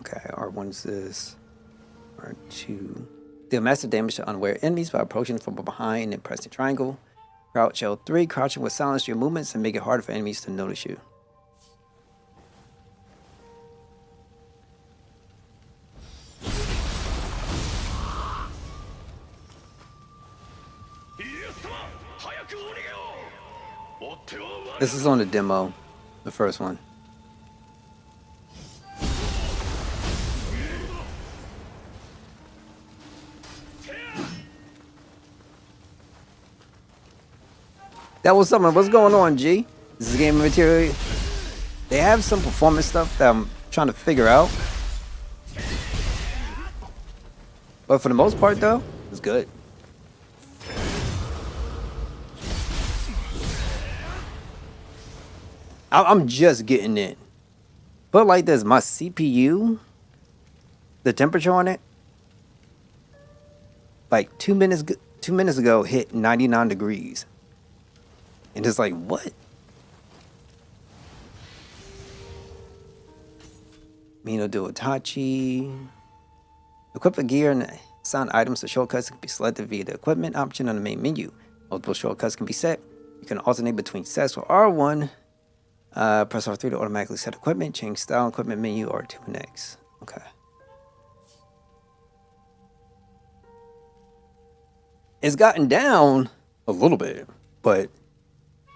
Okay, R1 is this. R2. Deal massive damage to unaware enemies by approaching from behind and pressing triangle. Crouch L3. Crouching will silence your movements and make it harder for enemies to notice you. This is on the demo, the first one. That was something. What's going on, G? This is game material. They have some performance stuff that I'm trying to figure out. But for the most part, though, it's good. I'm just getting in. But like this, my CPU, the temperature on it, like 2 minutes ago hit 99 degrees. And it's like, what? Mino do Itachi. Equip a gear and assign items to shortcuts can be selected via the equipment option on the main menu. Multiple shortcuts can be set. You can alternate between sets with R1. Press R3 to automatically set equipment. Change style equipment menu R2 and X. Okay. It's gotten down a little bit, but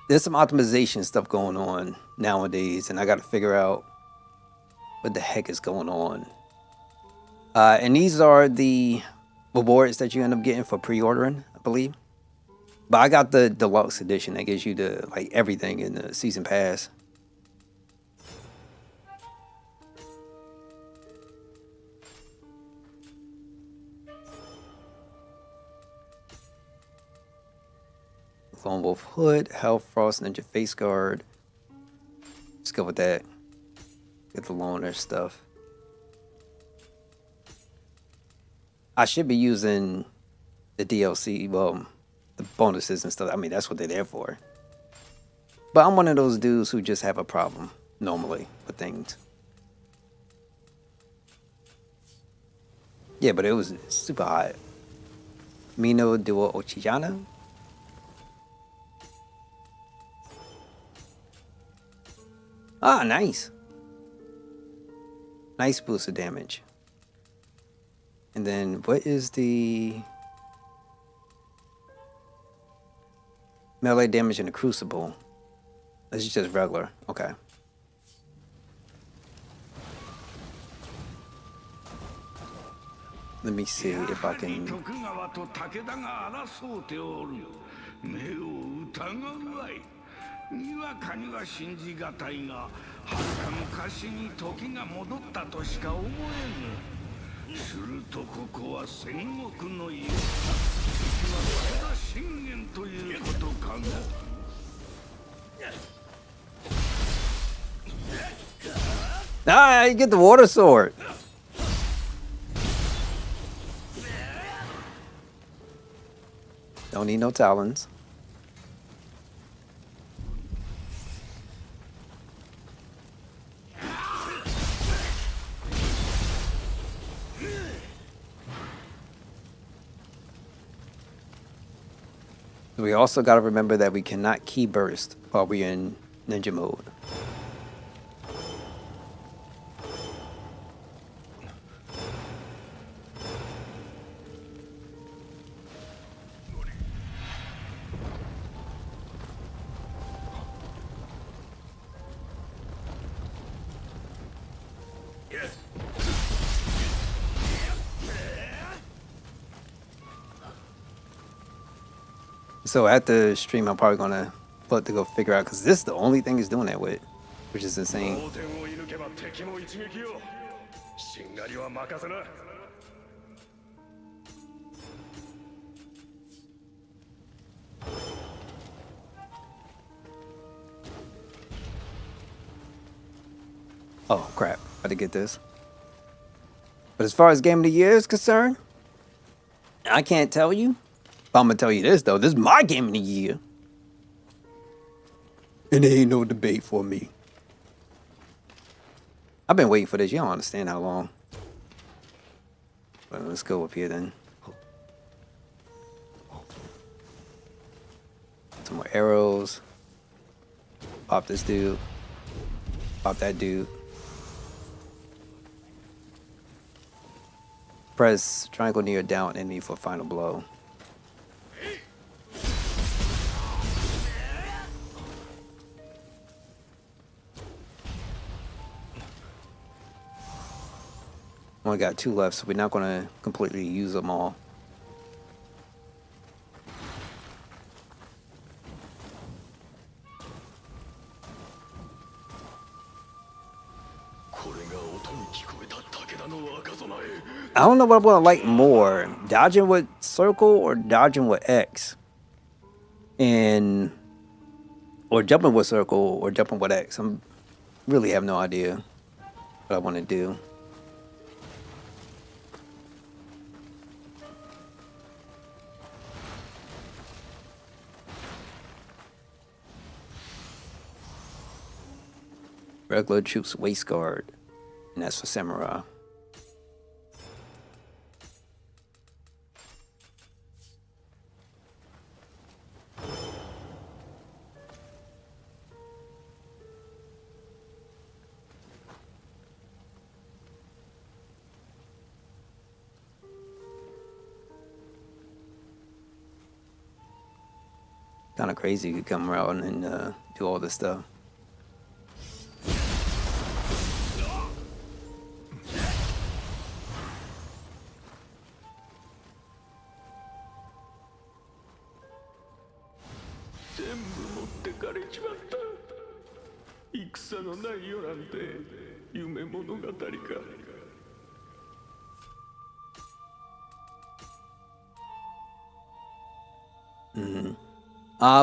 there's some optimization stuff going on nowadays, and I got to figure out what the heck is going on. And these are the rewards that you end up getting for pre-ordering, I believe. But I got the deluxe edition that gives you the like everything in the season pass. Lone Wolf Hood, Health Frost, Ninja Face Guard. Let's go with that. Get the loner stuff. I should be using the DLC, well, the bonuses and stuff. I mean, that's what they're there for. But I'm one of those dudes who just have a problem, normally, with things. Yeah, but it was super hot. Mino Duo Ochijana. Ah, nice. Nice boost of damage. And then what is the melee damage in the Crucible? This is just regular. Okay. Let me see if I can. Ah, you get the water sword. Don't need no talons. We also got to remember that we cannot key burst while we're in ninja mode. So at the stream, I'm probably gonna look to go figure out because this is the only thing he's doing that with, which is insane. Oh crap! Had to get this. But as far as game of the year is concerned, I can't tell you. But I'm gonna tell you this though, this is my game of the year. And there ain't no debate for me. I've been waiting for this, you don't understand how long. Well, let's go up here then. Some more arrows. Pop this dude. Pop that dude. Press triangle near down enemy for final blow. Only got 2 left, so we're not going to completely use them all. I don't know what I'm gonna like more, dodging with circle or dodging with X, and or jumping with circle or jumping with X. I'm really have no idea what I want to do. Regular troops waist guard, and that's for samurai. Kind of crazy you could come around and do all this stuff.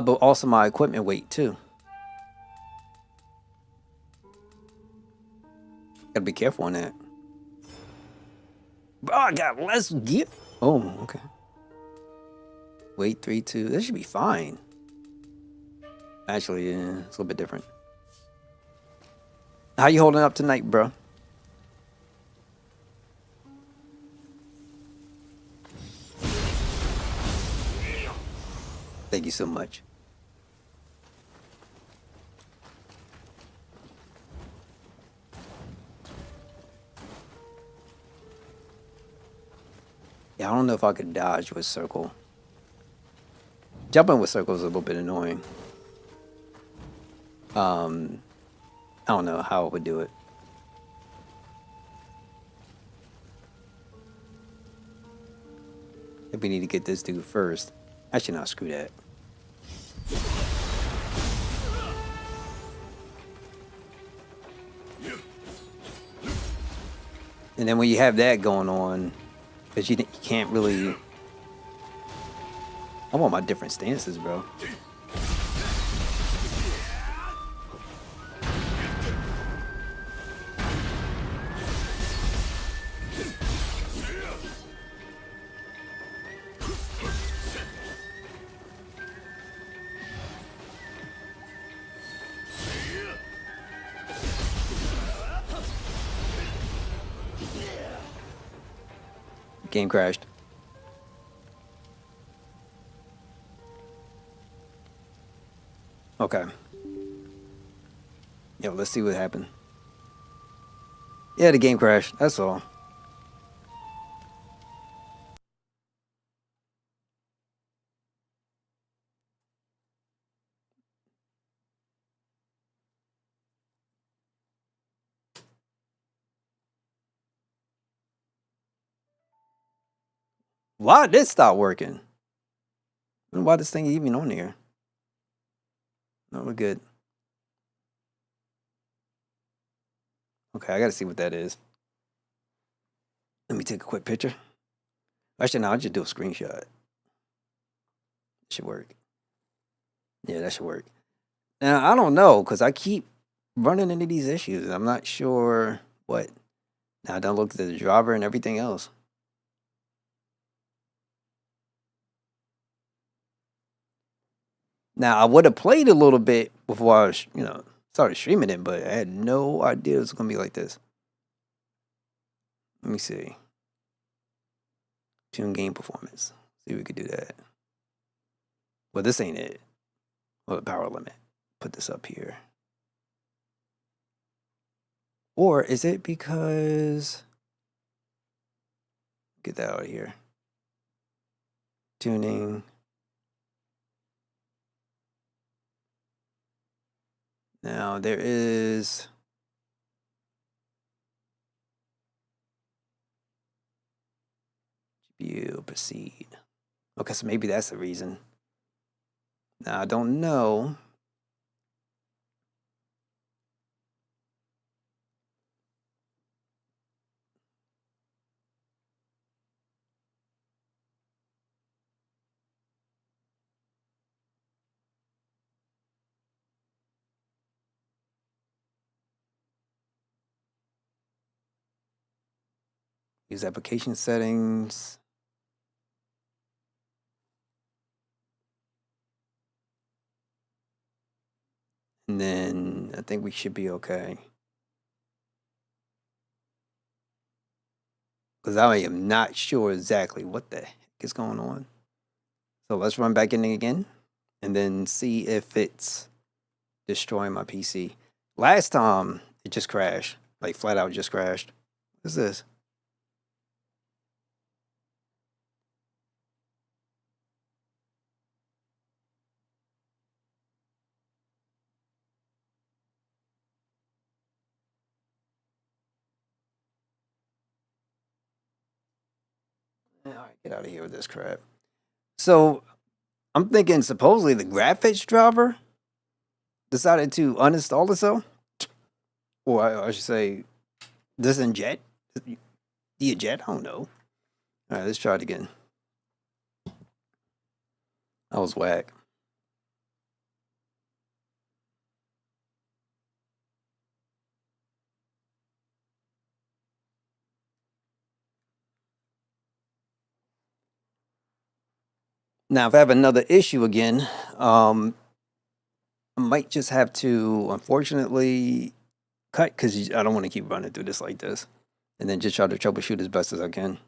But also my equipment weight too. Gotta be careful on that. Oh, I got less gear. Oh, okay. Weight 3-2. That should be fine. Actually, yeah, it's a little bit different. How you holding up tonight, bro? Thank you so much. Yeah, I don't know if I could dodge with circle. Jumping with circle is a little bit annoying. I don't know how I would do it. If we need to get this dude first. Actually, not screw that. And then when you have that going on, because you can't really. I want my different stances, bro. Game crashed. Okay. Yeah, let's see what happened. Yeah, the game crashed. That's all. Why did this stop working? I don't know why this thing is even on here. No, we're good. Okay, I gotta see what that is. Let me take a quick picture. Actually, no, I'll just do a screenshot. Should work. Yeah, that should work. Now, I don't know, because I keep running into these issues. I'm not sure what. Now, I don't look at the driver and everything else. Now, I would have played a little bit before I was, started streaming it, but I had no idea it was going to be like this. Let me see. Tune game performance. See if we could do that. Well, this ain't it. Well, the power limit. Put this up here. Or is it because... Get that out of here. Tuning. Now, there is... GPU, proceed. Okay, so maybe that's the reason. Now, I don't know. Use application settings. And then I think we should be okay. Because I am not sure exactly what the heck is going on. So let's run back in again and then see if it's destroying my PC. Last time it just crashed, like flat out just crashed. What's this? All right, get out of here with this crap. So I'm thinking supposedly the graphics driver decided to uninstall itself, or I should say, disinject, de-eject. I don't know. All right, let's try it again. That was whack. Now, if I have another issue again, I might just have to, unfortunately, cut because I don't want to keep running through this like this, and then just try to troubleshoot as best as I can.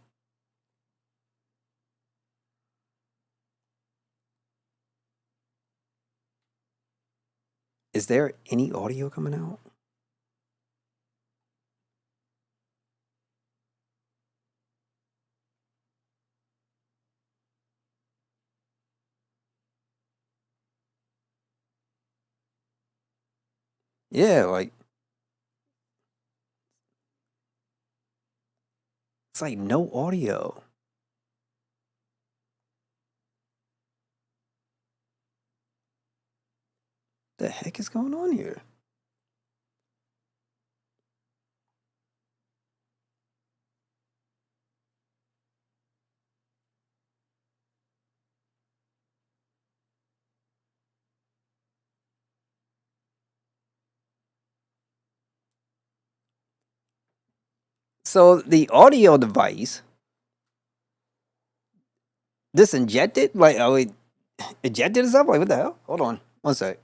Is there any audio coming out? Yeah, like it's like no audio. The heck is going on here? So the audio device disinjected? Like, oh, it ejected itself? Like, what the hell? Hold on. One sec.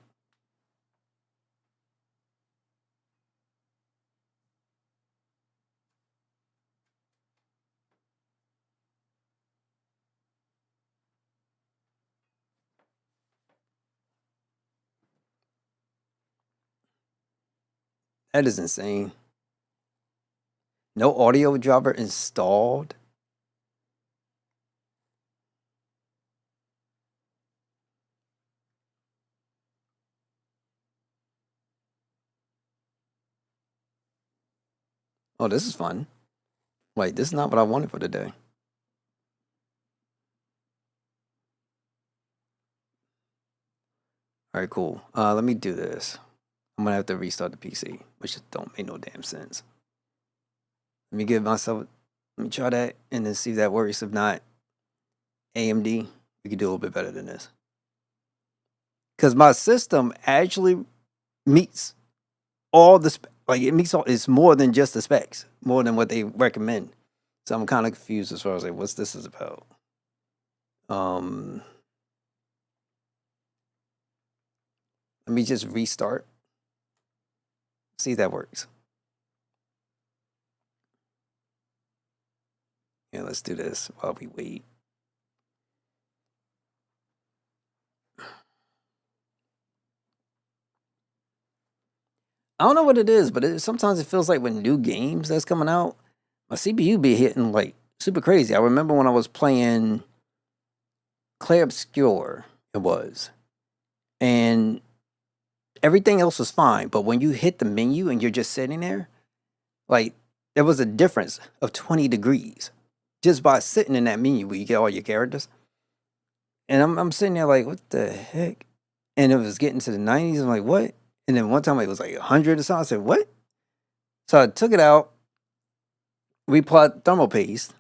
That is insane. No audio driver installed? Oh, this is fun. Wait, this is not what I wanted for today. All right, cool. Let me do this. I'm gonna have to restart the PC, which don't make no damn sense. Let me give myself. Let me try that and then see if that works. If not, AMD, we can do a little bit better than this. Because my system actually meets all the like it meets all. It's more than just the specs, more than what they recommend. So I'm kind of confused as far as like what's this is about. Let me just restart. See if that works. Yeah, let's do this while we wait. I don't know what it is, but sometimes it feels like with new games that's coming out, my CPU be hitting like super crazy. I remember when I was playing Clair Obscure, it was, and everything else was fine. But when you hit the menu and you're just sitting there, like there was a difference of 20 degrees just by sitting in that menu where you get all your characters. And I'm sitting there like, what the heck? And it was getting to the 90s. I'm like, what? And then one time it was like 100 or something. I said, what? So I took it out, reapplied thermal paste,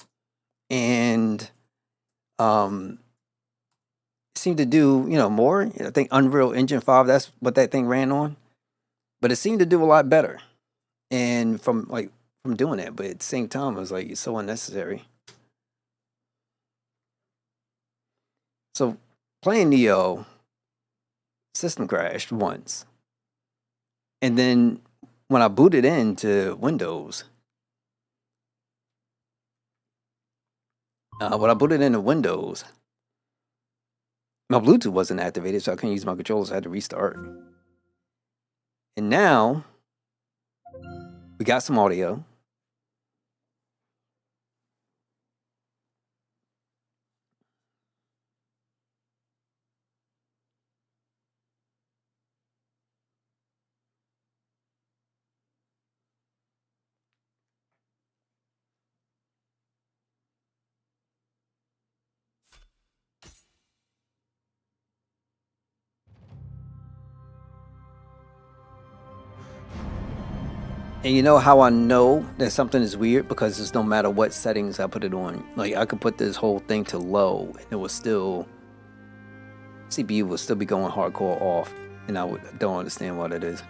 and seemed to do, more. I think Unreal Engine 5, that's what that thing ran on. But it seemed to do a lot better. And from like from doing that, but at the same time, it was like it's so unnecessary. So playing Nioh, system crashed once, and then when I booted into Windows, my Bluetooth wasn't activated, so I couldn't use my controller, so I had to restart. And now we got some audio. And you know how I know that something is weird? Because it's no matter what settings I put it on. Like I could put this whole thing to low and it was still, CPU will still be going hardcore off. And I don't understand what it is.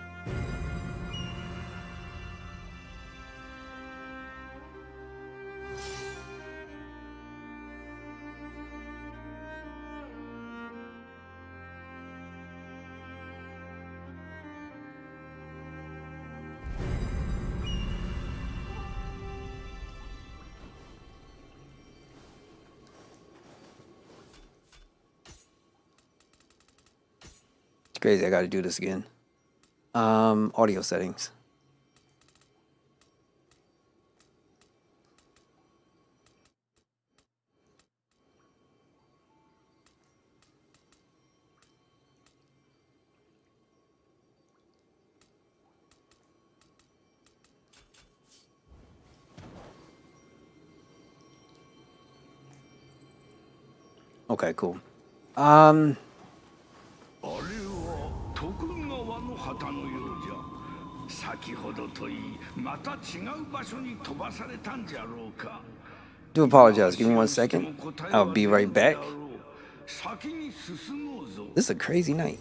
It's crazy, I gotta do this again. Audio settings. Okay, cool. あれは徳川の旗のようじゃ。先ほどといい、また違う場所に飛ばされたんじゃろうか。 Do apologize. Give me 1 second. I'll be right back. 先に進もうぞ。 This is a crazy night.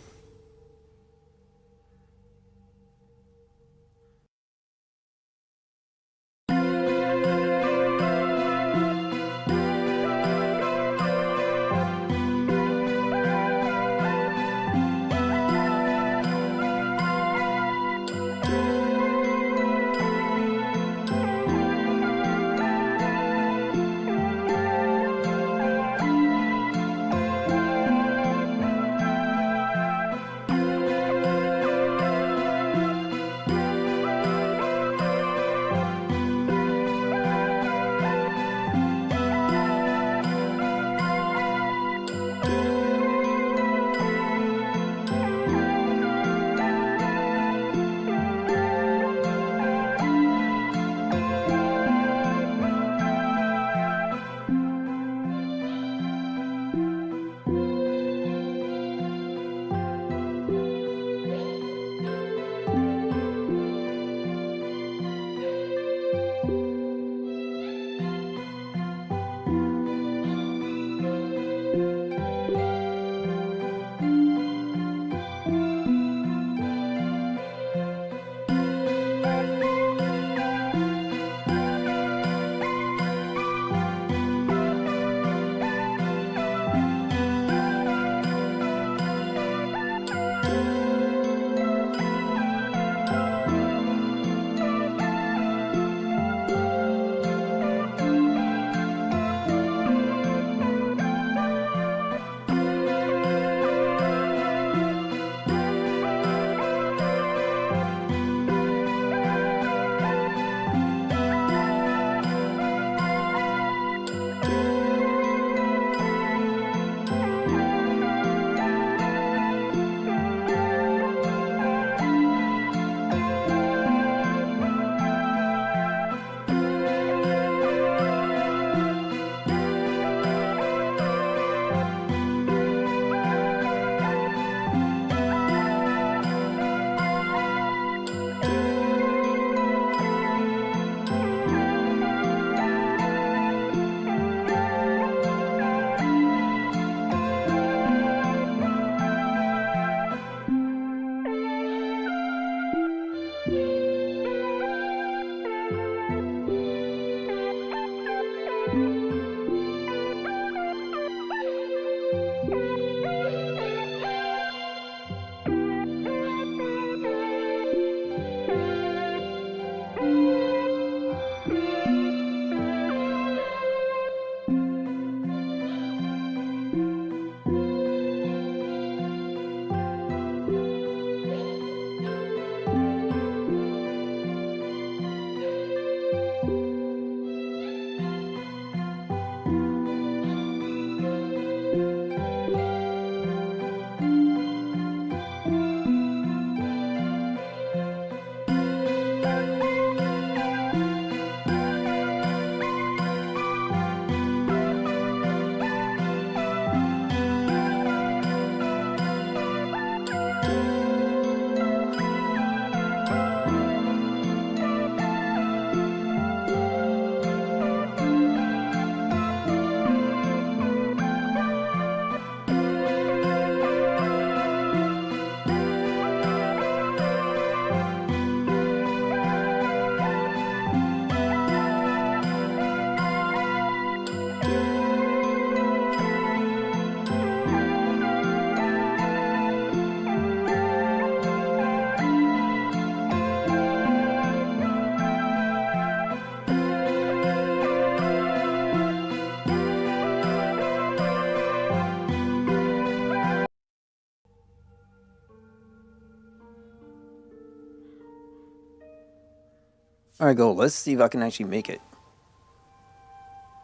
All right, go. Let's see if I can actually make it.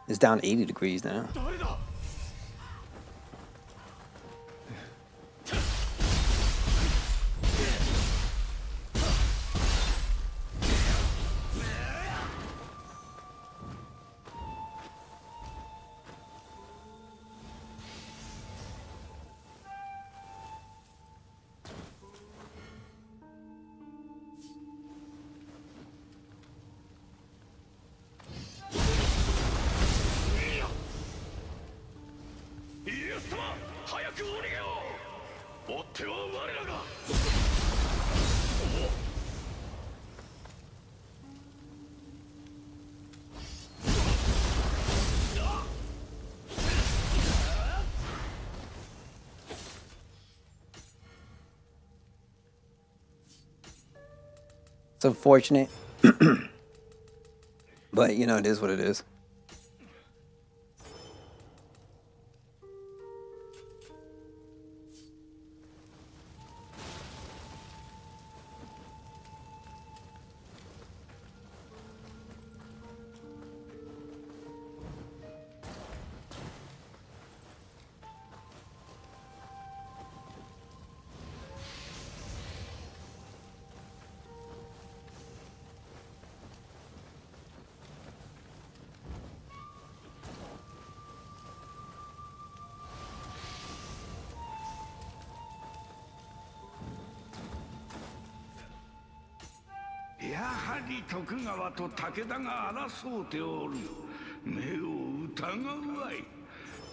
It's down 80 degrees now. 誰だ イエス様早くお逃げを追っては我らが It's unfortunate, but you know, it is what it is.「やはり徳川と武田が争うておる。目を疑うわい。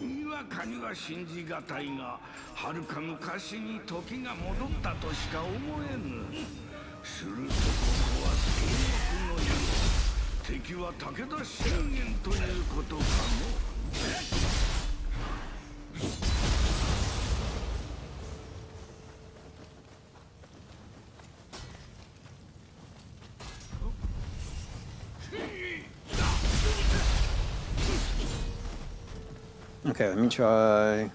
にわかには信じがたいが、はるか昔に時が戻ったとしか思えぬ。するとここは戦国の世。敵は武田信玄ということかの。」Okay, let me try.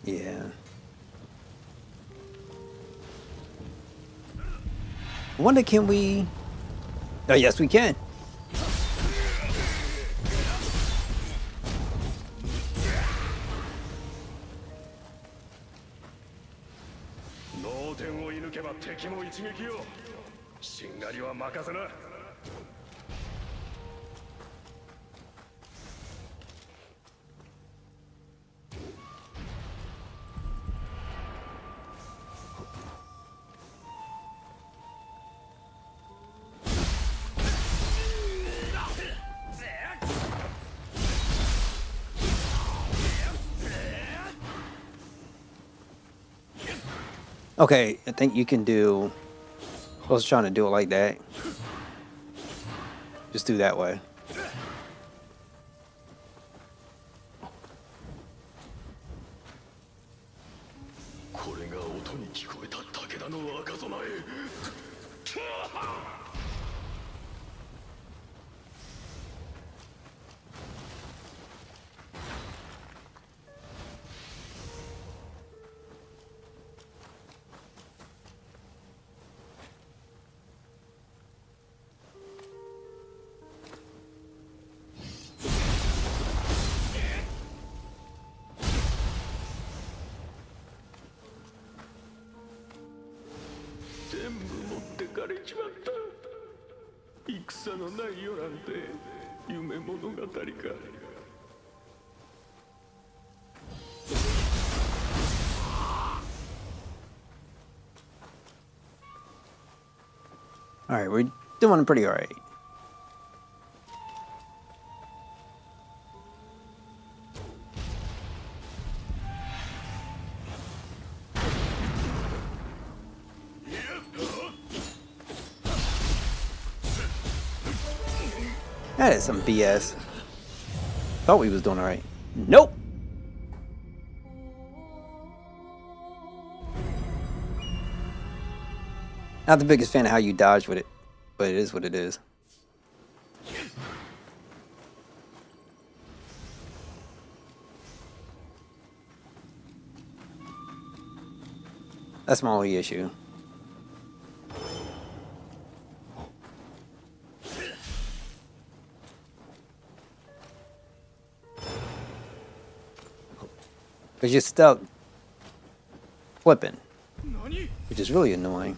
Yeah. I wonder, can we? Oh, yes, we can. 脳天を射抜けば敵も一撃よ。しんがりは任せな。 Okay, I think you can do. I was trying to do it like that. Just do that way. これが音に聞こえた武田の若様へ。 全部持ってかれちまった。戦のない世なんて夢物語か。 All right, we're doing pretty all right. That is some BS. Thought we was doing all right. Nope. Not the biggest fan of how you dodge with it, but it is what it is. That's my only issue. Because you're stuck flipping, which is really annoying.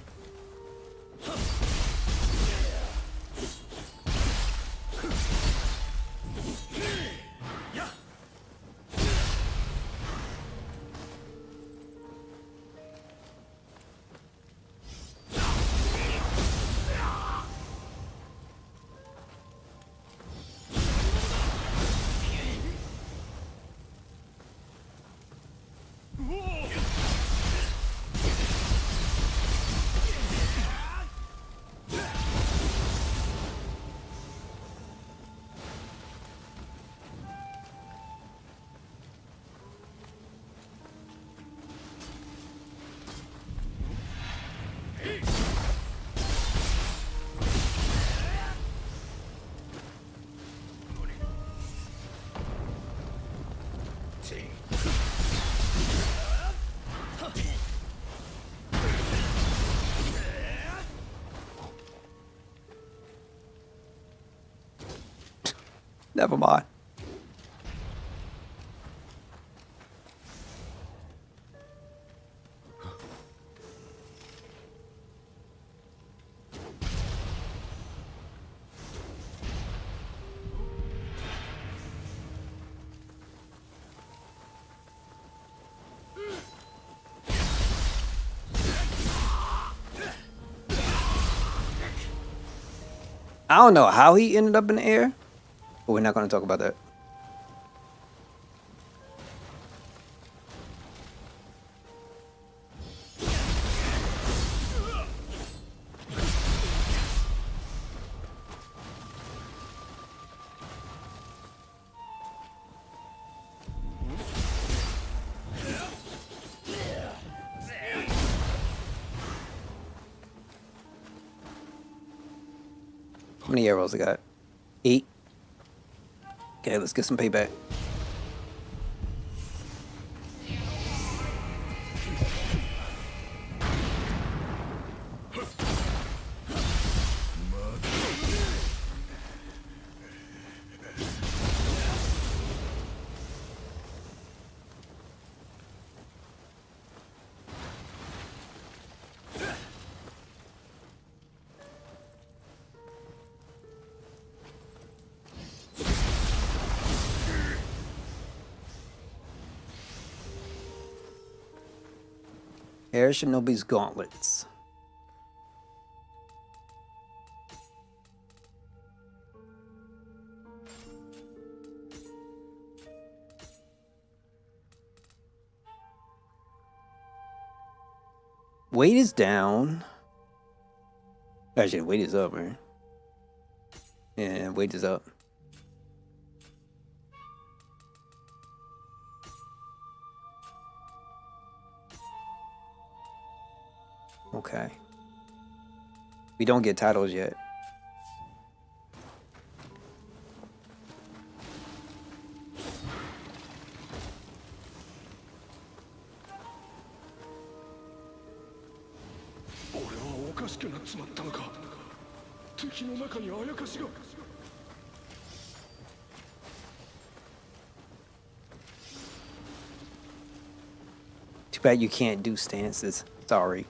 Never mind. I don't know how he ended up in the air, but we're not going to talk about that. How many arrows I got? 8. Okay, let's get some payback. Air Shinobi's gauntlets. Weight is down. Actually, weight is up, right? Yeah, weight is up. Okay. We don't get titles yet. Too bad you can't do stances. Sorry.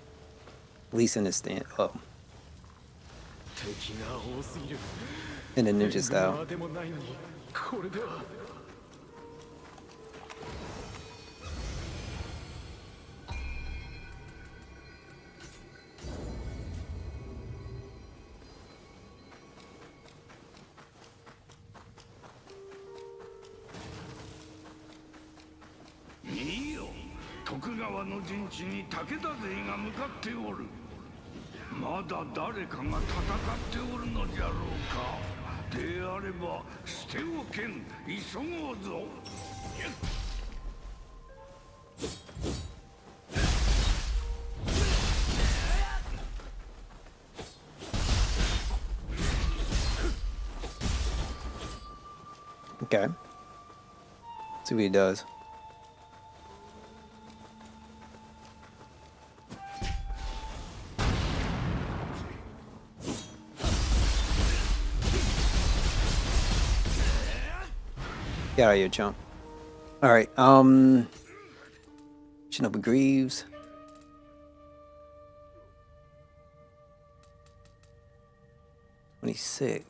At least in the stand. Oh. In the ninja style. Nioh、徳川の陣地に武田勢が向かっておる。まだ誰かが戦っておるのじゃろうか。であれば捨ておけん、急ごうぞ。Okay. See what he does. Get out of here, chump. Alright, Shinobi Greaves. $26.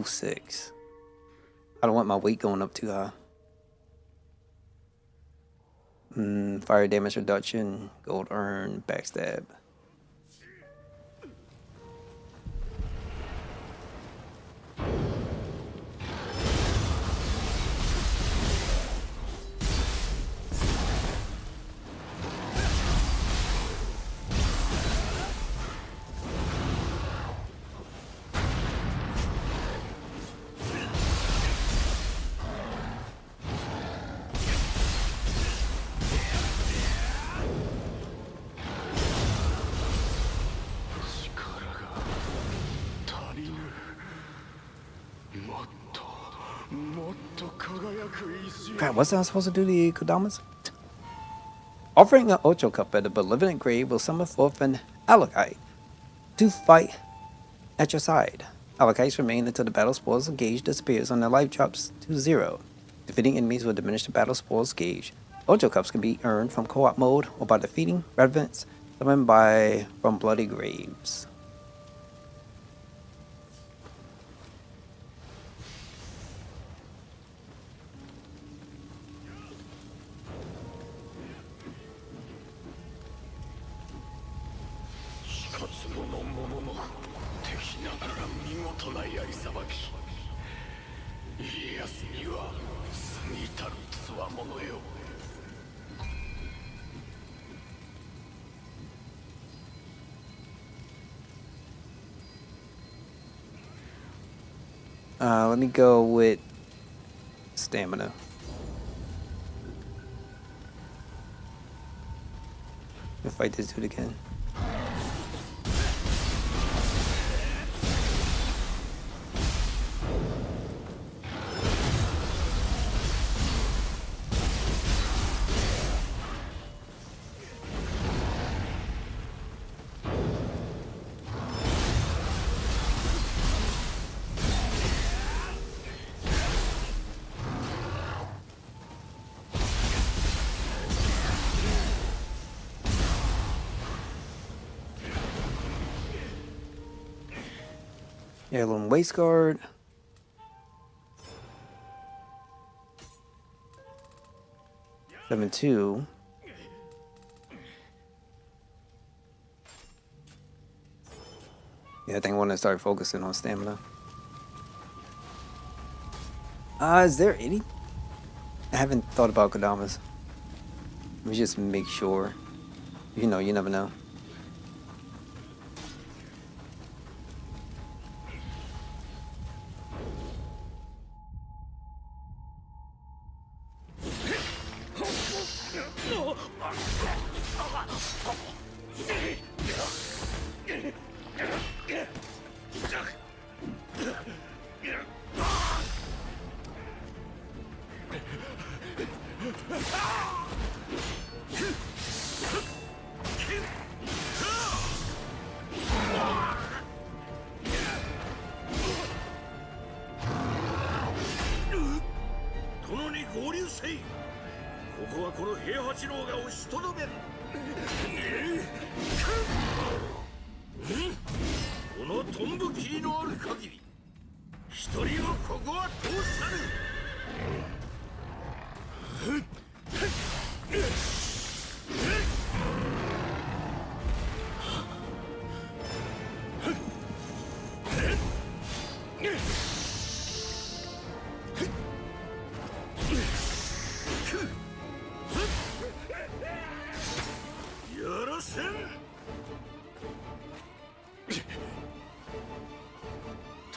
06. I don't want my weight going up too high. Fire damage reduction, gold earn, backstab. Crap, what's I supposed to do to the Kodamas? Offering an Ocho Cup at a malevolent grave will summon forth an Alakite to fight at your side. Alakites remain until the battle spoils gauge disappears and their life drops to 0. Defeating enemies will diminish the battle spoils gauge. Ocho Cups can be earned from co-op mode or by defeating revenants summoned from bloody graves. Let me go with stamina. We'll fight this dude again. Heirloom waist guard. Seven two. Yeah, I think I want to start focusing on stamina. Is there any? I haven't thought about Kodamas. Let me just make sure. You know, you never know.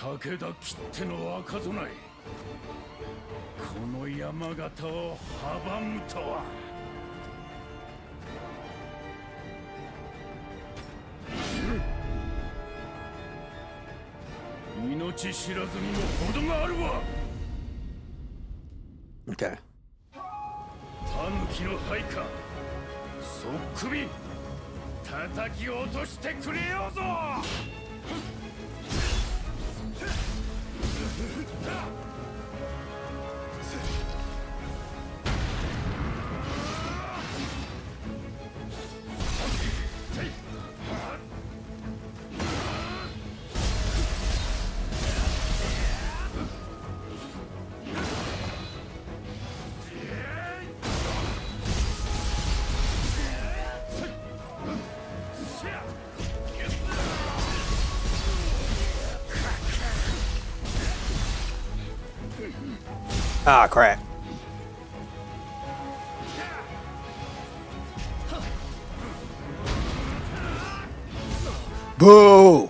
武田きっての赤備え、この山形を阻むとは。命知らずにも程があるわ。Okay. タヌキの配下、そっくみ叩き落としてくれようぞ。Ah, crap. Boo!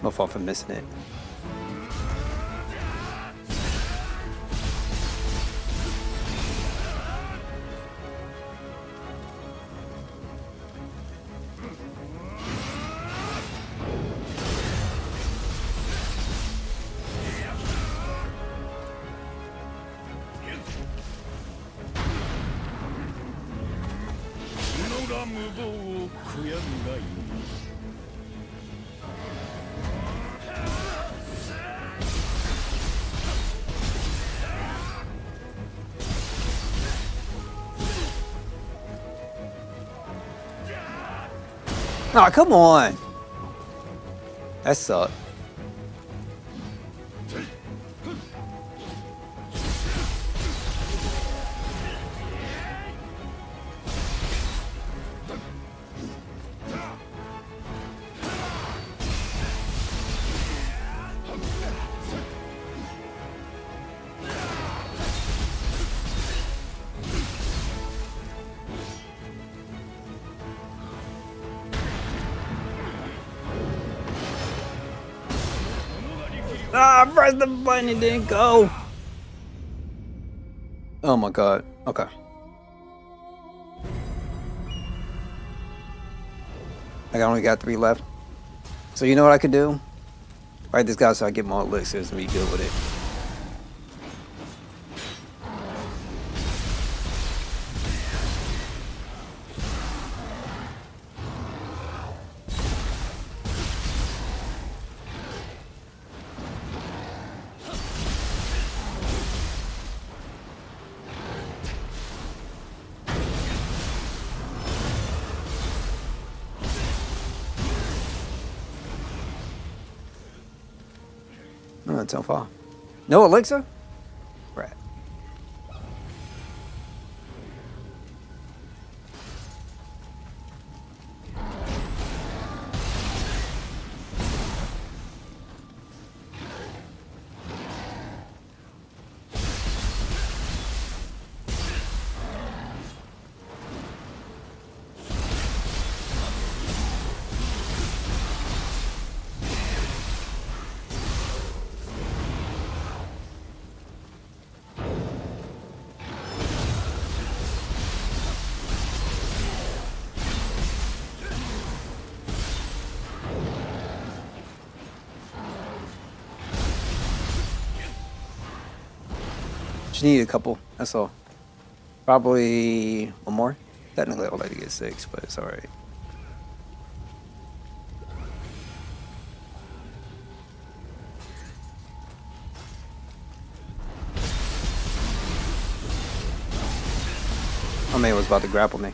My fault for missing it. Aw, come on. That sucked. Ah, I pressed the button, it didn't go. Oh my god. Okay. I only got 3 left. So you know what I could do? Fight this guy so I get more elixirs and be good with it. No, that's so far. No elixir? Right. Just need a couple, that's all. Probably one more. Technically I would like to get 6, but it's alright. My man was about to grapple me.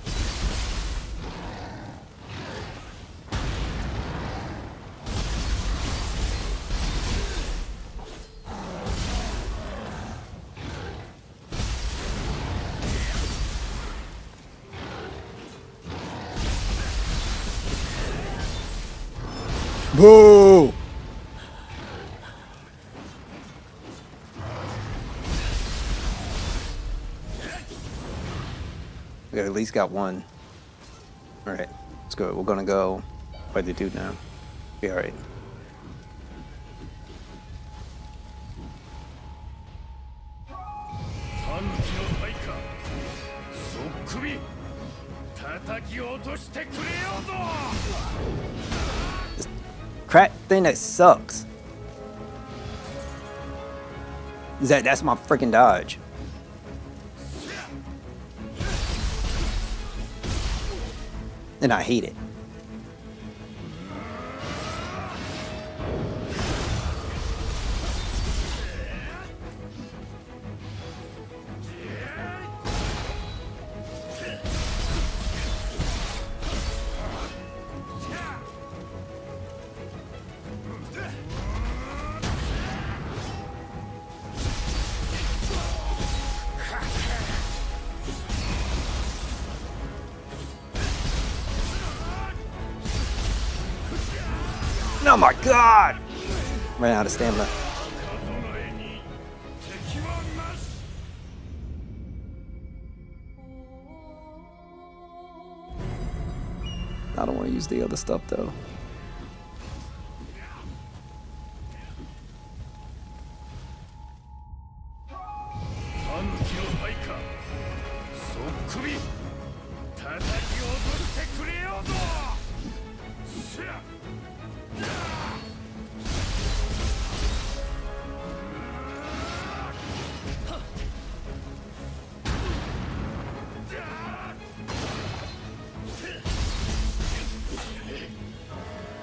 Boo! We at least got one. Alright, let's go. We're gonna go fight the dude now. Be alright. This crap thing that sucks. That's my freaking dodge. And I hate it. Oh my god! Ran out of stamina. I don't want to use the other stuff though.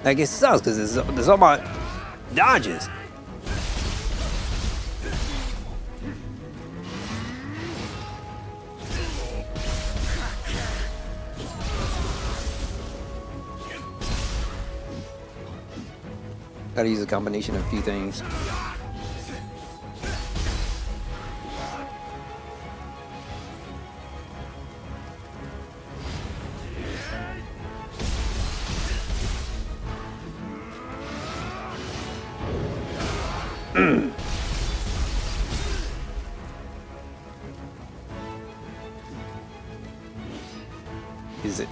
Like it sucks because there's all my dodges. Gotta use a combination of a few things. Is it?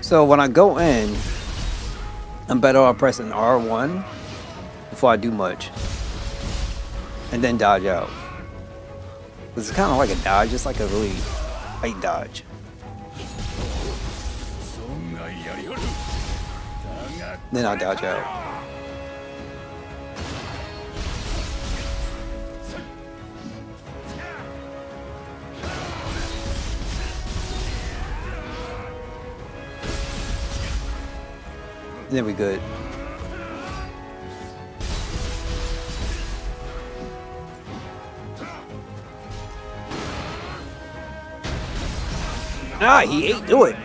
So when I go in, I'm better off pressing R1 before I do much, and then dodge out. It's kind of like a dodge, it's like a really light dodge. Then I'll dodge out. And then we good. Ah, he ate through it.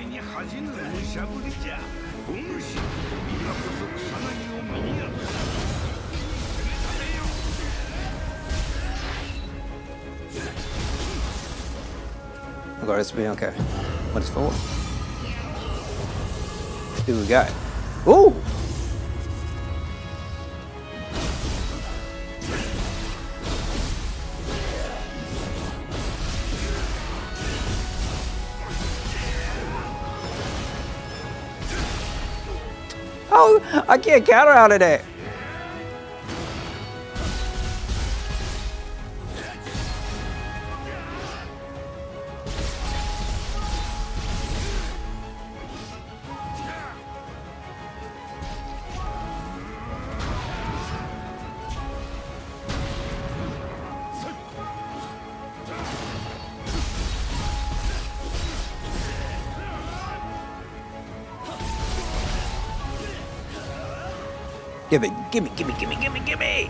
Okay, this will be okay. What is for? See what we got. Ooh! Oh, I can't counter out of that. Give it, gimme, gimme, gimme, gimme, gimme!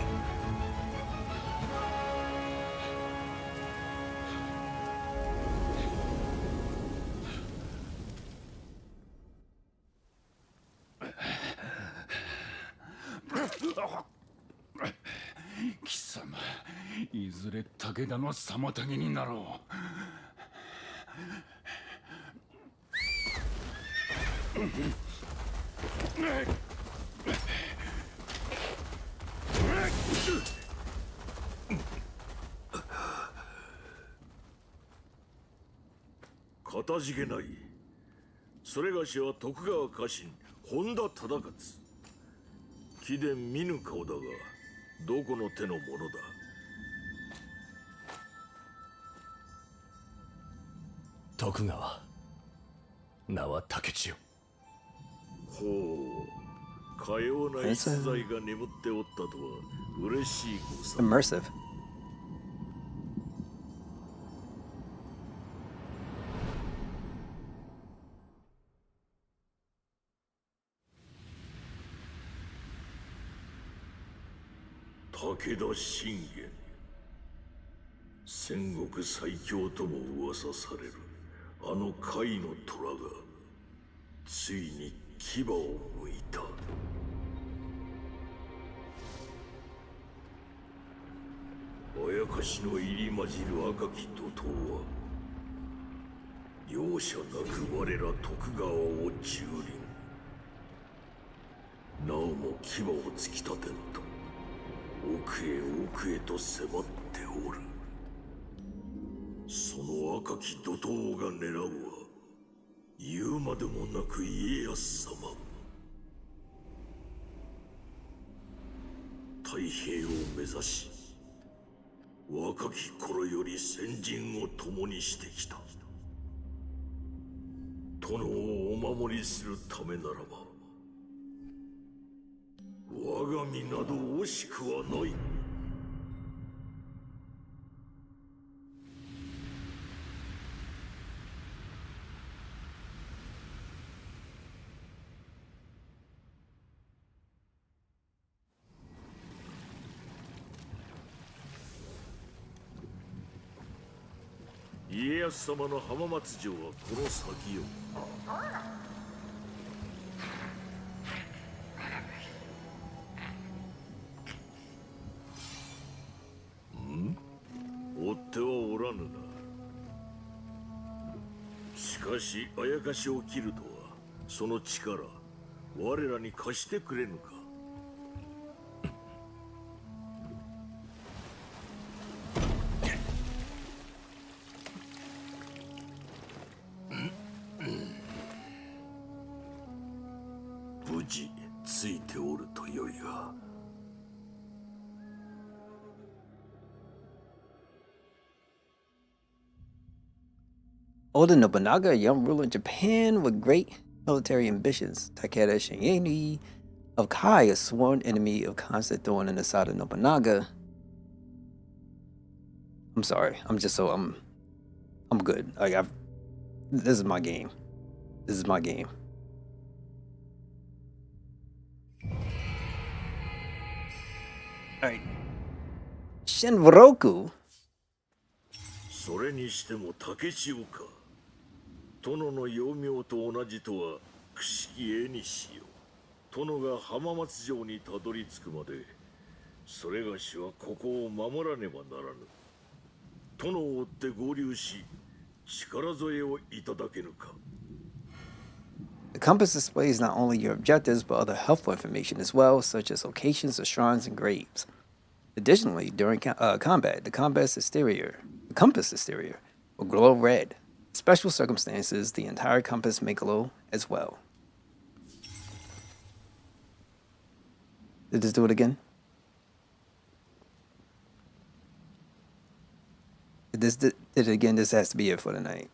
Kisama, いずれ武田の妨げになろう。かたじけない。それがしは徳川家臣本田忠勝。貴殿見ぬ顔だが、どこの手のものだ。徳川、名は竹千代。ほう、かような逸材が眠っておったとは嬉しいごさ。Immersive. 武田信玄。戦国最強とも噂されるあの甲斐の虎がついに牙を剥いた。あやかしの入り混じる赤き怒涛は容赦なく我ら徳川を蹂躙。なおも牙を突き立てんと奥へ奥へと迫っておる。その赤き怒涛が狙うは言うまでもなく家康様。太平を目指し若き頃より先陣を共にしてきた殿をお守りするためならば我が身など惜しくはない。家康様の浜松城はこの先よ。追ってはおらぬな。しかしあやかしを切るとはその力我らに貸してくれぬか。無事ついておるとよいが。Oda Nobunaga, a young ruler in Japan with great military ambitions. Takeda Shingeni of Kai, a sworn enemy of constant thorn in the side of Nobunaga. I'm sorry. I'm good. This is my game. This is my game. Alright. Shinroku. それにしても竹千代か。殿の幼名と同じとはくしき絵にしよう。殿が浜松城にたどり着くまでそれがしはここを守らねばならぬ。殿を追って合流し力添えをいただけぬか。The compass displays not only your objectives but other helpful information as well, such as locations of shrines and graves. Additionally, during combat, the compass exterior will glow red. In special circumstances, the entire compass may glow as well. Did this do it again? If this did it again, this has to be it for the night,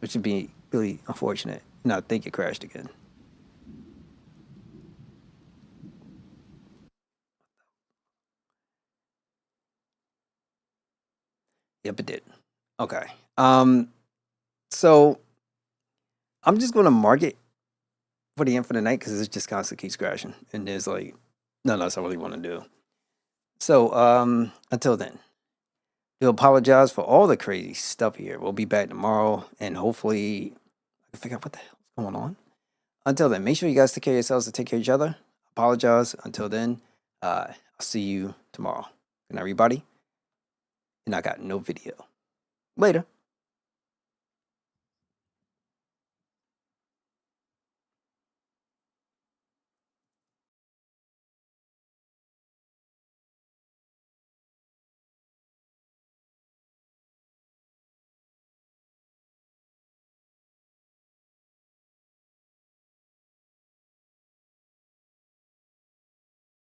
which would be really unfortunate. And I think it crashed again. Yep, it did. Okay. So I'm just gonna mark it for the end for the night because it just constantly keeps crashing, and there's like nothing else I really want to do. So until then, we apologize for all the crazy stuff here. We'll be back tomorrow, and hopefully I can figure out what the hell's going on. Until then, make sure you guys take care of yourselves and take care of each other. Apologize. Until then, I'll see you tomorrow. Good night, everybody. And I got no video. Later.